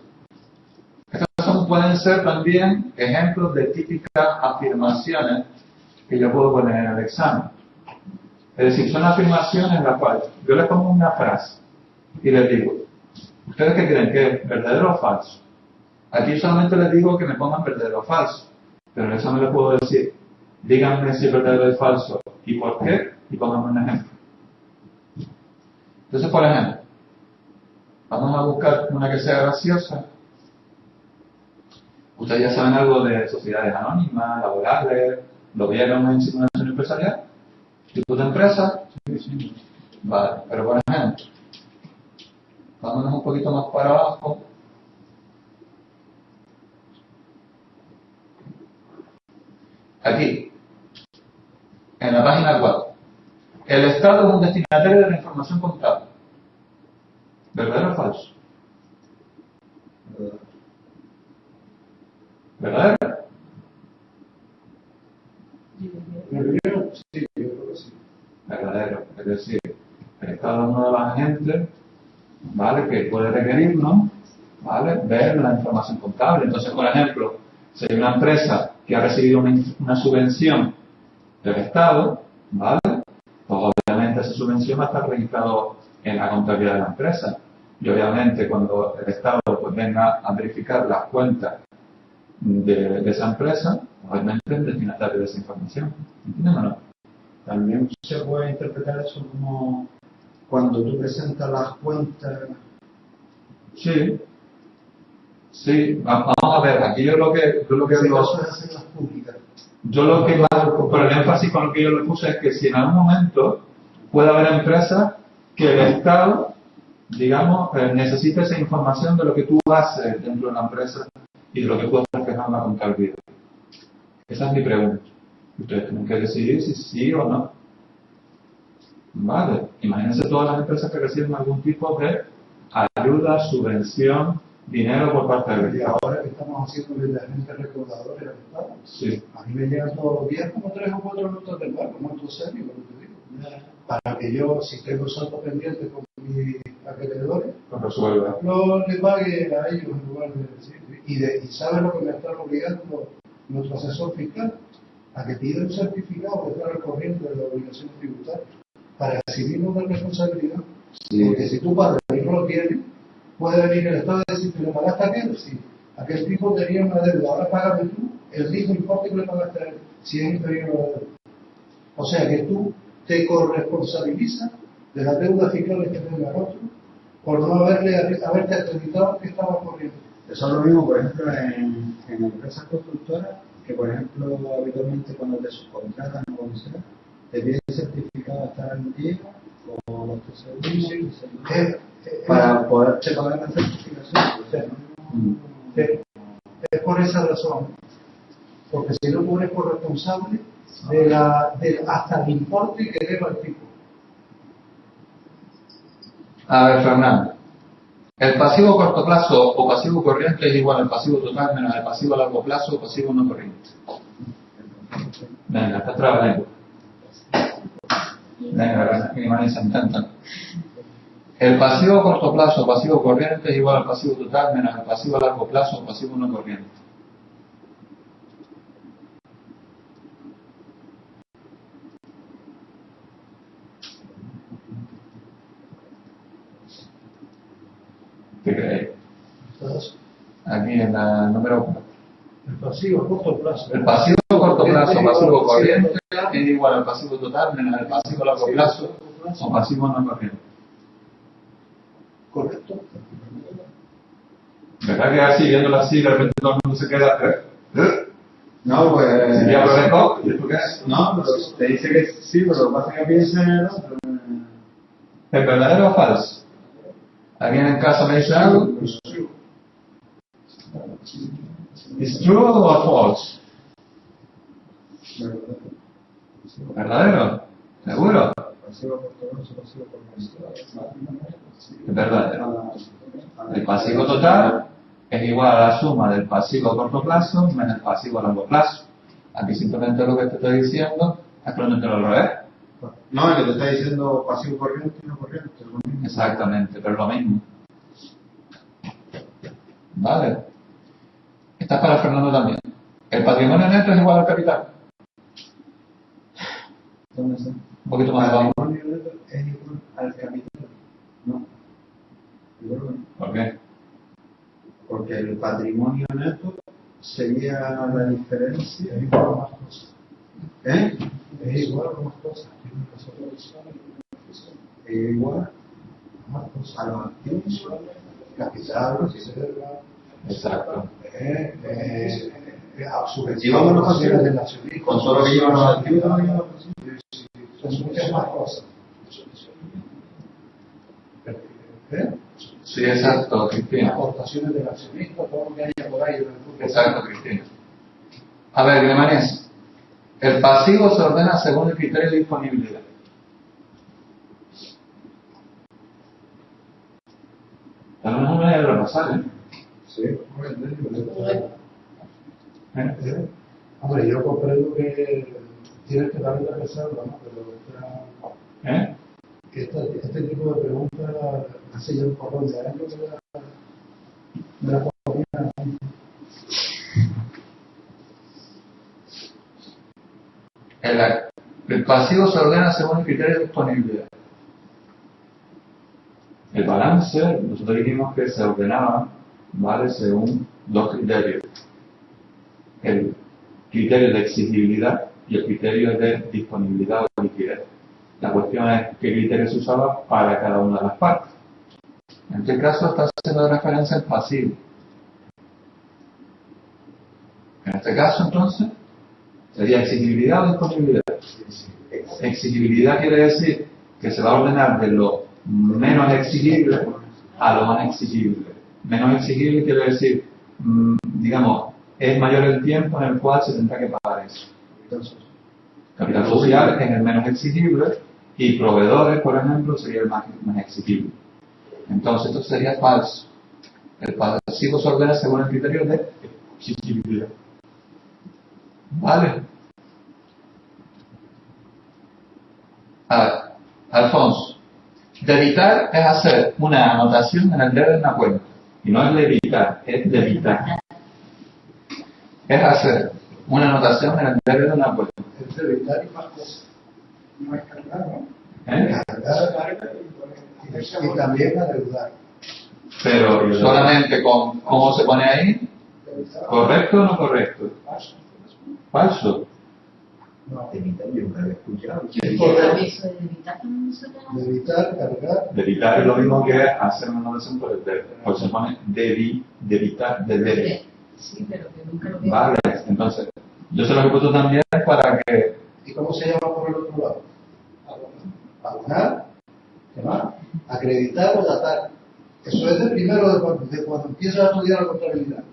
Speaker 1: estas pueden ser también ejemplos de típicas afirmaciones que yo puedo poner en el examen. Es decir, son afirmaciones en las cuales yo les pongo una frase y les digo, ¿ustedes qué creen que es verdadero o falso? Aquí solamente les digo que me pongan verdadero o falso, pero en el examen les puedo decir, díganme si es verdadero o falso y por qué, y pónganme un ejemplo. Entonces, por ejemplo, vamos a buscar una que sea graciosa. Ustedes ya saben algo de sociedades anónimas, laborales, lo vieron en simulación empresarial, tipos de empresa. Vale, pero por ejemplo, vámonos un poquito más para abajo. Aquí, en la página 4. El Estado es un destinatario de la información contable. ¿Verdadero o falso? ¿Verdadero?
Speaker 3: Sí, yo creo que sí.
Speaker 1: Verdadero. Es decir, el Estado es uno de los agentes, ¿vale?, que puede requerirnos, ¿vale?, ver la información contable. Entonces, por ejemplo, si hay una empresa que ha recibido una subvención del Estado, ¿vale?, pues obviamente esa subvención va a estar registrada en la contabilidad de la empresa. Y obviamente cuando el Estado pues venga a verificar las cuentas de esa empresa, obviamente es destinatario de esa información. ¿Entienden o no?
Speaker 2: También se puede interpretar eso como cuando tú presentas las cuentas.
Speaker 1: Sí. Sí, vamos a ver, aquí yo lo que digo,
Speaker 2: Eso es hacerlas públicas.
Speaker 1: yo lo que más, por el énfasis con lo que yo le puse es que si en algún momento puede haber empresas que el Estado, digamos, necesita esa información de lo que tú haces dentro de la empresa y de lo que puedes reflejar en la contabilidad. Esa es mi pregunta. Ustedes tienen que decidir si sí o no. Vale, imagínense todas las empresas que reciben algún tipo de ayuda, subvención, dinero por parte del
Speaker 3: Y
Speaker 1: Estado.
Speaker 3: ahora que estamos haciendo de agentes recaudadores al Estado,
Speaker 1: Sí.
Speaker 3: a mí me llegan todos los días como 3 o 4 notas del banco, no es serio, lo que te digo. Para que yo, si tengo saldo pendiente con mis acreedores,
Speaker 1: Lo resuelve.
Speaker 3: lo le pague a ellos en lugar de decir. Y sabe lo que me está obligando nuestro asesor fiscal, a que pida un certificado que está al corriente de la obligación tributaria para exhibir una responsabilidad.
Speaker 1: Sí.
Speaker 3: Porque si tú pagas y no lo tienes, puede venir el Estado y decir, ¿pero pagaste aquello? Sí. Aquel tipo tenía una deuda, ahora págame tú el mismo importe que le pagaste a él, si es inferior a la deuda. O sea que tú te corresponsabilizas de las deudas fiscales que tenga el otro por no haberte acreditado que estaba corriendo.
Speaker 2: Eso es lo mismo, por ejemplo, en empresas constructoras, que por ejemplo, habitualmente cuando te subcontratan o como sea, te piden certificado de estar al día o los tesoreros para poderte pagar la certificación.
Speaker 3: O sea, es por esa razón, porque si no tú eres corresponsable hasta el importe que deba el tipo.
Speaker 1: A ver, Fernando. El pasivo a corto plazo o pasivo corriente es igual al pasivo total menos el pasivo a largo plazo o pasivo no corriente. Venga, está trabajando. Venga, mi manera se intenta. El pasivo a corto plazo o pasivo corriente es igual al pasivo total menos el pasivo a largo plazo o pasivo no corriente. ¿Qué creéis?
Speaker 3: Entonces,
Speaker 1: Aquí en la número 4.
Speaker 3: el pasivo a corto plazo.
Speaker 1: El pasivo a corto plazo o pasivo corriente es igual al pasivo total menos el pasivo a largo plazo o pasivo no corriente.
Speaker 3: Correcto.
Speaker 1: ¿Verdad que así, viéndolo así, de repente todo el mundo se queda?
Speaker 2: No, pues.
Speaker 1: ¿Sería correcto? ¿Y esto qué es?
Speaker 2: No, pero te dice que sí, pero lo que pasa es que piensa en el otro.
Speaker 1: ¿Es verdadero o falso? ¿Alguien en casa me dice algo? ¿Es true o false? ¿Verdadero? ¿Seguro? Es verdadero. El pasivo total es igual a la suma del pasivo a corto plazo menos el pasivo a largo plazo. Aquí simplemente lo que te estoy diciendo es ponerlo al revés.
Speaker 2: No, el que te está diciendo pasivo corriente y no corriente. Es lo mismo.
Speaker 1: Exactamente, pero es lo mismo. Vale. Esta es para Fernando también. El patrimonio neto es igual al capital.
Speaker 2: ¿Dónde está?
Speaker 1: Un poquito más abajo.
Speaker 2: El patrimonio neto es igual al capital. No. Igual no.
Speaker 1: ¿Por qué?
Speaker 2: Porque el patrimonio neto sería la diferencia.
Speaker 3: Es igual a más cosas.
Speaker 2: ¿Eh?
Speaker 3: Es igual a más cosas.
Speaker 2: Es igual
Speaker 3: A más cosas.
Speaker 2: a los activos.
Speaker 3: Capital, reserva.
Speaker 1: Exacto.
Speaker 2: Llevamos los pasivos. Con solo que llevan los activos, no llevan los pasivos.
Speaker 3: Son muchas más cosas.
Speaker 1: Sí, exacto, Cristina.
Speaker 3: Aportaciones del accionista, todo lo que haya por ahí. En el grupo.
Speaker 1: Exacto, Cristina. A ver, Grimanés. El pasivo se ordena según el criterio de disponibilidad. Pero no me voy a repasar, ¿eh?
Speaker 2: Sí.
Speaker 3: Hombre, yo comprendo que tienes que darle la reserva, ¿no? Pero que este tipo de preguntas hace ya un porrón de años me la ponía.
Speaker 1: El pasivo se ordena según el criterio de disponibilidad. El balance, nosotros dijimos que se ordenaba, ¿vale?, según dos criterios. El criterio de exigibilidad y el criterio de disponibilidad o liquidez. La cuestión es qué criterio se usaba para cada una de las partes. En este caso está haciendo referencia al pasivo. En este caso, entonces, sería exigibilidad o disponibilidad. Exigibilidad quiere decir que se va a ordenar de lo menos exigible a lo más exigible. Menos exigible quiere decir, digamos, es mayor el tiempo en el cual se tendrá que pagar eso. Capital social es el menos exigible y proveedores, por ejemplo, sería el más exigible. Entonces, esto sería falso. El pasivo se ordena según el criterio de exigibilidad. ¿Vale? A ver, Alfonso. Debitar es hacer una anotación en el deber de una cuenta. Y no es debitar, es debitar. Es hacer una anotación en el deber de una cuenta.
Speaker 3: Es debitar y más cosas. No es cargar, ¿no?
Speaker 1: ¿Eh?
Speaker 3: Y también adeudar.
Speaker 1: Pero solamente con cómo se pone ahí, ¿Correcto o no correcto?
Speaker 5: Paso.
Speaker 1: Falso.
Speaker 3: No.
Speaker 2: Evitar, yo nunca había escuchado.
Speaker 4: Yo
Speaker 3: Correcto.
Speaker 4: eso de evitar no me suena.
Speaker 3: De evitar, cargar.
Speaker 1: Debitar es lo mismo que hacer una anotación por el deber. Por eso se pone debitar, deber.
Speaker 4: Sí, pero que nunca lo veo.
Speaker 1: Vale, entonces, yo se lo he puesto también para que
Speaker 3: ¿Y cómo se llama por el otro lado? Abonar. ¿Qué más? Acreditar o datar. Eso es de primero, de cuando empiezas a estudiar la contabilidad.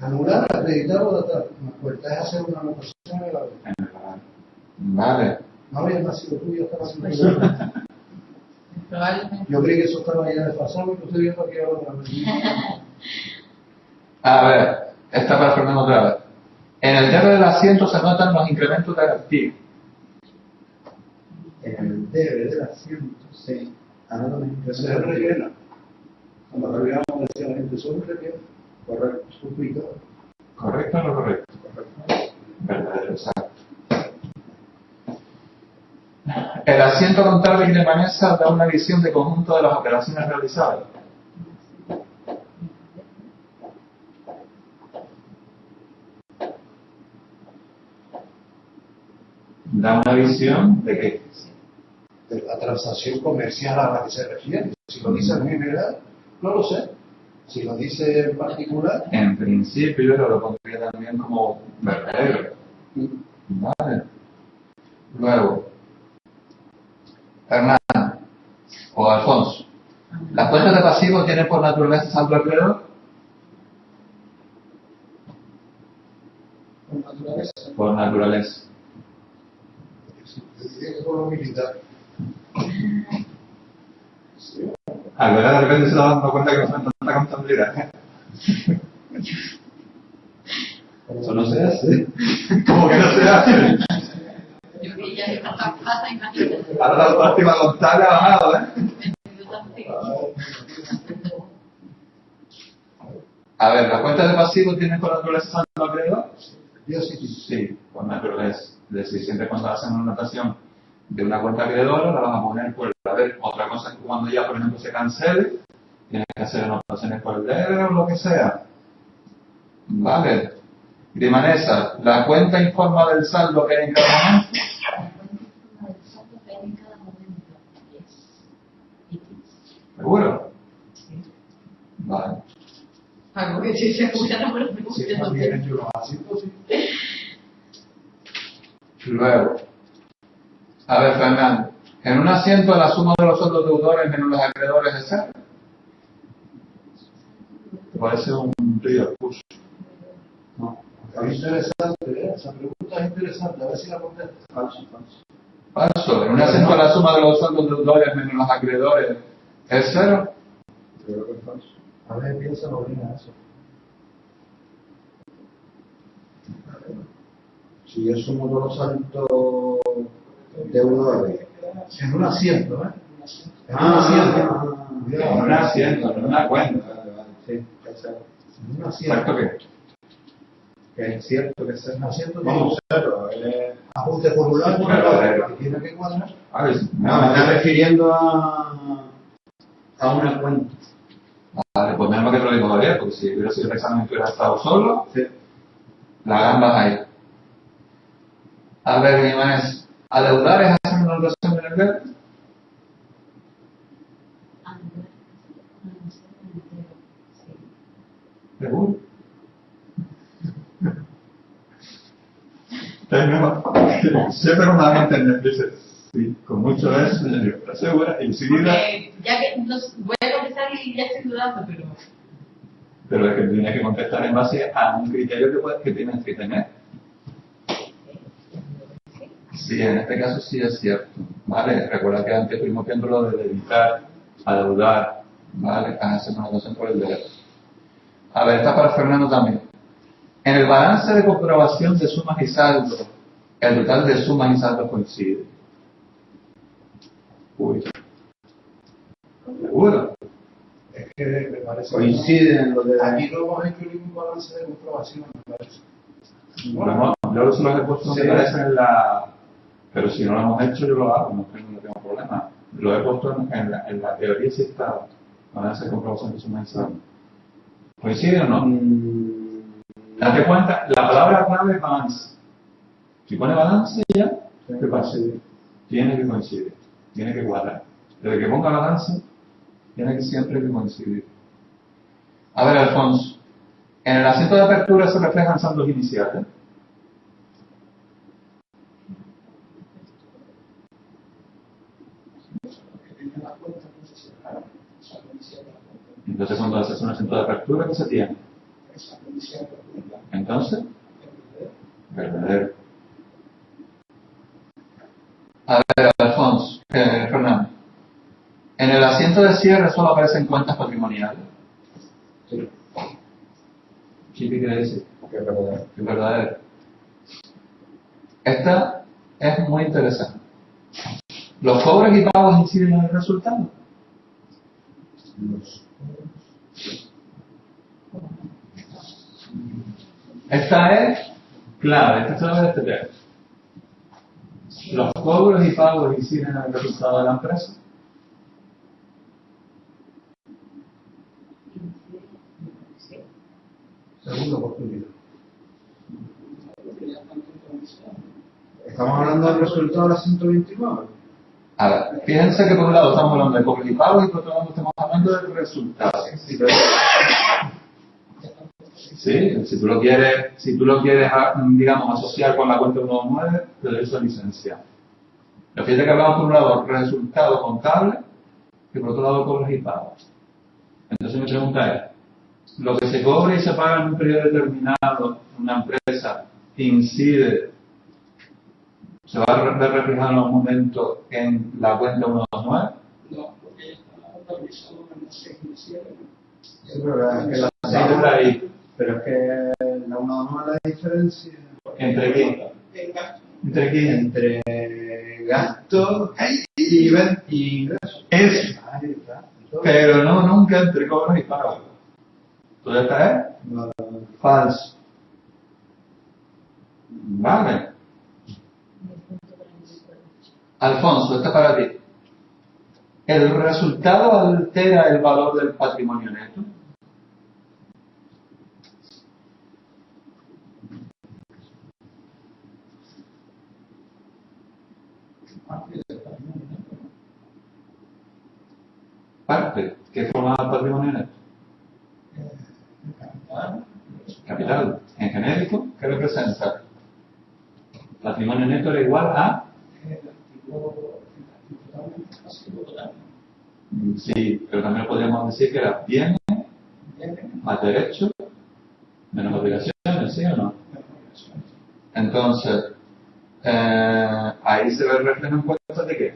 Speaker 3: Anular, acreditar o datar. Me acuerdo, es hacer una anotación en el aula.
Speaker 1: Vale.
Speaker 3: No habías nacido tú, ya estabas
Speaker 4: Pues,
Speaker 3: haciendo.
Speaker 4: probablemente.
Speaker 3: Yo creí que eso estaba ya desfasado y lo estoy viendo aquí ahora otra vez.
Speaker 1: A ver, esta para Fernando otra vez. En el debe del asiento se notan los incrementos de activo.
Speaker 2: En el debe del asiento se anotan los
Speaker 3: Se rellena. Cuando arreglamos decía la gente, son relleno.
Speaker 2: Correcto.
Speaker 3: Complicado.
Speaker 1: ¿Correcto o no correcto? Verdadero, exacto. El asiento contable y de Vanessa da una visión de conjunto de las operaciones realizadas. Da una visión de qué.
Speaker 3: De la transacción comercial a la que se refiere. Si lo dice en general, no lo sé. Si lo dice en particular,
Speaker 1: En principio yo lo pondría también como verdadero. Vale. Luego, Hernán o Alfonso. ¿Las cuentas de pasivo tienen por naturaleza saldo acreedor?
Speaker 3: con naturaleza,
Speaker 1: Por naturaleza.
Speaker 3: yo diría que con lo militar.
Speaker 1: Al ver de repente se está dando cuenta que no son tanta contabilidad. Eso no se hace. ¿Cómo que no se hace?
Speaker 4: Yo que ya está tan pasa, imagínate.
Speaker 1: Ahora la próxima contable ha bajado, ¿eh?
Speaker 4: Yo tampoco.
Speaker 1: A ver, ¿las cuentas de pasivo tienen por naturaleza saldo acreedor?
Speaker 3: Yo sí, sí.
Speaker 1: Sí, por naturaleza. Es decir, siempre cuando hacen una notación de una cuenta acreedora, la vas a poner por el haber. Otra cosa es que cuando ya, por ejemplo, se cancele, tienes que hacer anotaciones por el deber o lo que sea. Vale. Grimanesa, ¿la cuenta informa del saldo que hay en cada momento?
Speaker 4: La cuenta informa del saldo que hay en cada momento.
Speaker 1: ¿Seguro?
Speaker 4: Sí.
Speaker 1: Vale.
Speaker 4: Algo que sí se escucha, no me lo
Speaker 3: Sí,
Speaker 4: preguntes.
Speaker 3: también yo lo asiento, sí.
Speaker 1: Luego, a ver, Fernando, en un asiento la suma de los sueldos deudores menos los acreedores es cero. Puede ser un curso. No.
Speaker 3: Es interesante, ¿eh? Esa pregunta es interesante, a ver si la contestas.
Speaker 2: Falso, falso.
Speaker 1: Falso. En un asiento la suma de los sueldos deudores menos los acreedores es cero.
Speaker 2: Creo que es falso.
Speaker 3: A ver, piénsalo bien a eso.
Speaker 2: Si yo sumo todos los saltos deudores.
Speaker 3: En un asiento, ¿eh? En un
Speaker 2: Ah,
Speaker 3: asiento.
Speaker 1: En
Speaker 3: Cuidado.
Speaker 1: un asiento, en una cuenta.
Speaker 2: Vale, vale, sí, ya sé.
Speaker 3: En un asiento.
Speaker 1: ¿Exacto qué?
Speaker 2: Que es cierto que es
Speaker 3: En un asiento
Speaker 2: vamos
Speaker 3: tiene
Speaker 2: cero.
Speaker 3: apunte por un lado y por el otro, que tiene que cuadrar.
Speaker 1: A ver,
Speaker 2: No, me está refiriendo a una cuenta.
Speaker 1: vale, pues menos mal que te lo digo todavía, porque si hubiera sido el examen que hubiera estado solo,
Speaker 2: Sí.
Speaker 1: la gambas ahí. A ver, Jiménez, ¿adeudar es hacer una anotación en el deber? ¿Seguro? Siempre con la mente en dice, sí, con mucho eso, ¿estás segura? Y enseguida,
Speaker 4: Porque ya que voy a contestar y ya estoy dudando,
Speaker 1: pero es que tienes que contestar en base a un criterio que tienes que tener. Sí, en este caso sí es cierto. Vale, recuerda que antes estuvimos viendo lo de debitar, adeudar, vale, hacer una anotación por el deber. A ver, está para Fernando también. En el balance de comprobación de sumas y saldos, el total de sumas y saldos coincide. Uy. ¿Seguro?
Speaker 3: Es que me parece
Speaker 2: Coinciden los de
Speaker 3: aquí no hemos hecho ningún balance de comprobación, me parece.
Speaker 1: Bueno, yo se los he puesto,
Speaker 3: Sí.
Speaker 1: me parece, en la... Pero si no lo hemos hecho, yo lo hago, no tengo problema. Lo he puesto en la teoría, sí está balance de comprobación de sumas y saldos. ¿Coincide o no? Date cuenta, la palabra clave es balance. Si pone balance ya, ¿qué pasa? Tiene que coincidir, tiene que cuadrar. Desde que ponga balance, tiene que siempre que coincidir. A ver, Alfonso, en el asiento de apertura se reflejan saldos iniciales. Entonces, cuando haces un asiento de apertura, ¿qué se tiene? Entonces, verdadero. A ver, Alfonso, Fernando, en el asiento de cierre solo aparecen cuentas patrimoniales.
Speaker 2: Sí,
Speaker 1: ¿Qué quiere decir?
Speaker 2: que es verdad.
Speaker 1: Es verdadero. Esta es muy interesante. ¿Los cobros y pagos inciden en el resultado?
Speaker 2: Los
Speaker 1: Esta es clave, esta es clave de este texto. ¿Los cobros y pagos inciden en el resultado de la empresa?
Speaker 3: Segunda oportunidad.
Speaker 2: Estamos hablando del resultado de la 129.
Speaker 1: A ver, fíjense que por un lado estamos hablando de cobros y pagos y por otro lado estamos hablando del resultado. Sí, si tú lo quieres, digamos, asociar con la cuenta 129, te doy esa licencia. Pero fíjate que hablamos por un lado resultado contable y por otro lado cobros y pagos. Entonces mi pregunta es, ¿lo que se cobra y se paga en un periodo determinado en una empresa incide, se va a ver reflejado en algún momento en la cuenta 129?
Speaker 5: No, porque está autorizado en la secuencia.
Speaker 2: Sí, pero es que
Speaker 1: Ahí.
Speaker 2: pero es que la una mala diferencia
Speaker 1: ¿Entre quién? ¿Entre quién?
Speaker 2: entre gasto y ingresos.
Speaker 1: Es,
Speaker 3: Ahí está.
Speaker 1: pero no nunca entre cobros y pagos. Entonces esta es falso. Vale. Alfonso, esta es para ti. ¿El resultado altera el valor del patrimonio neto? Parte. ¿Qué forma el patrimonio neto? Capital. En genérico, ¿qué representa? Patrimonio neto era igual a... Sí, pero también podríamos decir que era bienes más derechos menos obligaciones, ¿sí o no? Entonces, ahí se ve el reflejo en cuentas de qué.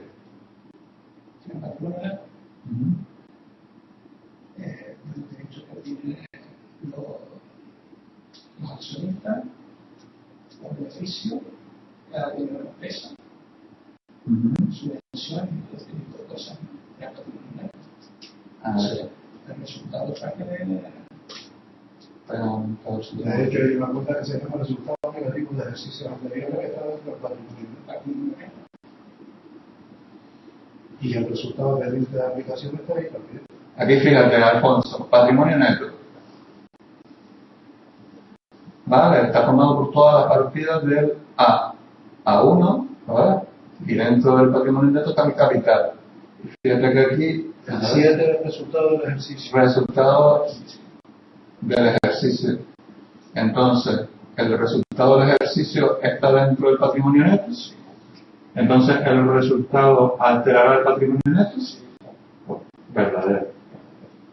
Speaker 5: El derecho que tiene los accionistas, los beneficios, cada uno de la empresa, subvenciones y todo este tipo de cosas. Ya patrimonio. El resultado traje
Speaker 3: De hecho, hay una cuenta que se llama resultados negativos de ejercicios anteriores que está dentro del patrimonio. Y el resultado del índice de aplicación está ahí también.
Speaker 1: Aquí fíjate, Alfonso, patrimonio neto. ¿Vale? Está formado por todas las partidas del A1, ¿vale? Y dentro del patrimonio neto está el capital. Y fíjate que aquí,
Speaker 3: El 7 es el resultado del ejercicio.
Speaker 1: resultado del ejercicio. Entonces, el resultado del ejercicio está dentro del patrimonio neto. Entonces, el resultado alterará el patrimonio neto. Verdadero.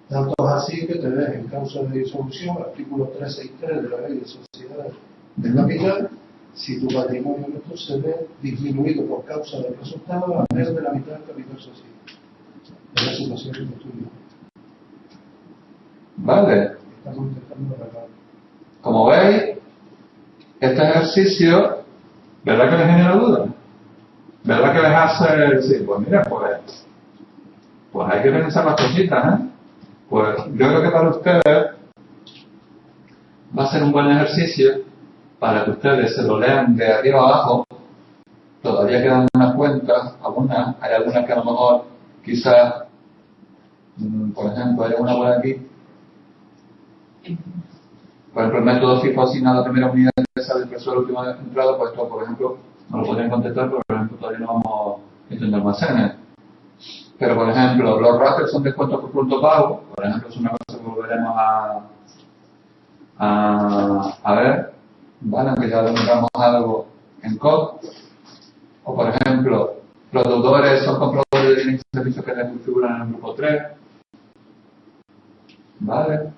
Speaker 3: Tanto es así que te ves en causa de disolución, artículo 363 de la Ley de Sociedades de Capital, si tu patrimonio neto se ve disminuido por causa del resultado a menos de la mitad del capital social. Es la situación que estudio.
Speaker 1: ¿Vale?
Speaker 3: Estamos intentando arreglar.
Speaker 1: Como veis, este ejercicio, ¿verdad que les genera dudas? ¿Verdad que les hace decir, pues mira, pues hay que pensar las cositas, ¿eh? Pues yo creo que para ustedes va a ser un buen ejercicio para que ustedes se lo lean de arriba abajo. Todavía quedan unas cuentas, hay algunas que a lo mejor quizás, por ejemplo, hay una por aquí Por ejemplo, el método FIFO asigna la primera unidad de sal del precio de la última entrada, pues esto, por ejemplo, no lo podrían contestar, pero por ejemplo todavía no vamos metiendo almacenes. Pero, por ejemplo, los ratios son descuentos por punto pago, por ejemplo, es una cosa que volveremos a ver, ¿vale? Aunque ya tengamos algo en COD. O, por ejemplo, los deudores son compradores de bienes y servicios que figuran en el grupo 3, ¿vale?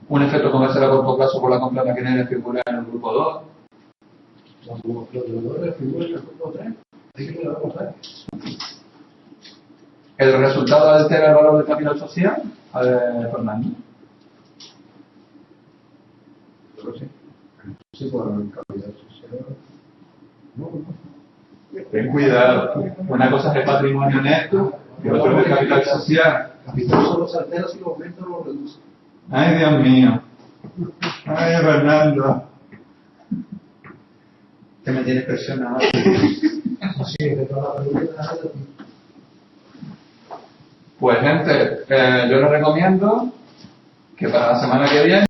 Speaker 1: Un efecto comercial a corto plazo por la compra de maquinaria figura en el grupo 2.
Speaker 3: Los deudores figuran en el grupo 3. Hay que mirarlo, ¿sabes?
Speaker 1: El resultado altera el valor del capital social, Fernando.
Speaker 2: Sí, por capital social. No.
Speaker 1: Ten cuidado. Una cosa es el patrimonio neto y otra es el capital social.
Speaker 3: Capital solo se altera si lo aumenta o lo reduce.
Speaker 1: Ay, Dios mío. Ay, Fernando.
Speaker 2: Que me tienes presionado.
Speaker 3: Así es, que toda la pregunta es de ti.
Speaker 1: Pues, gente, yo les recomiendo que para la semana que viene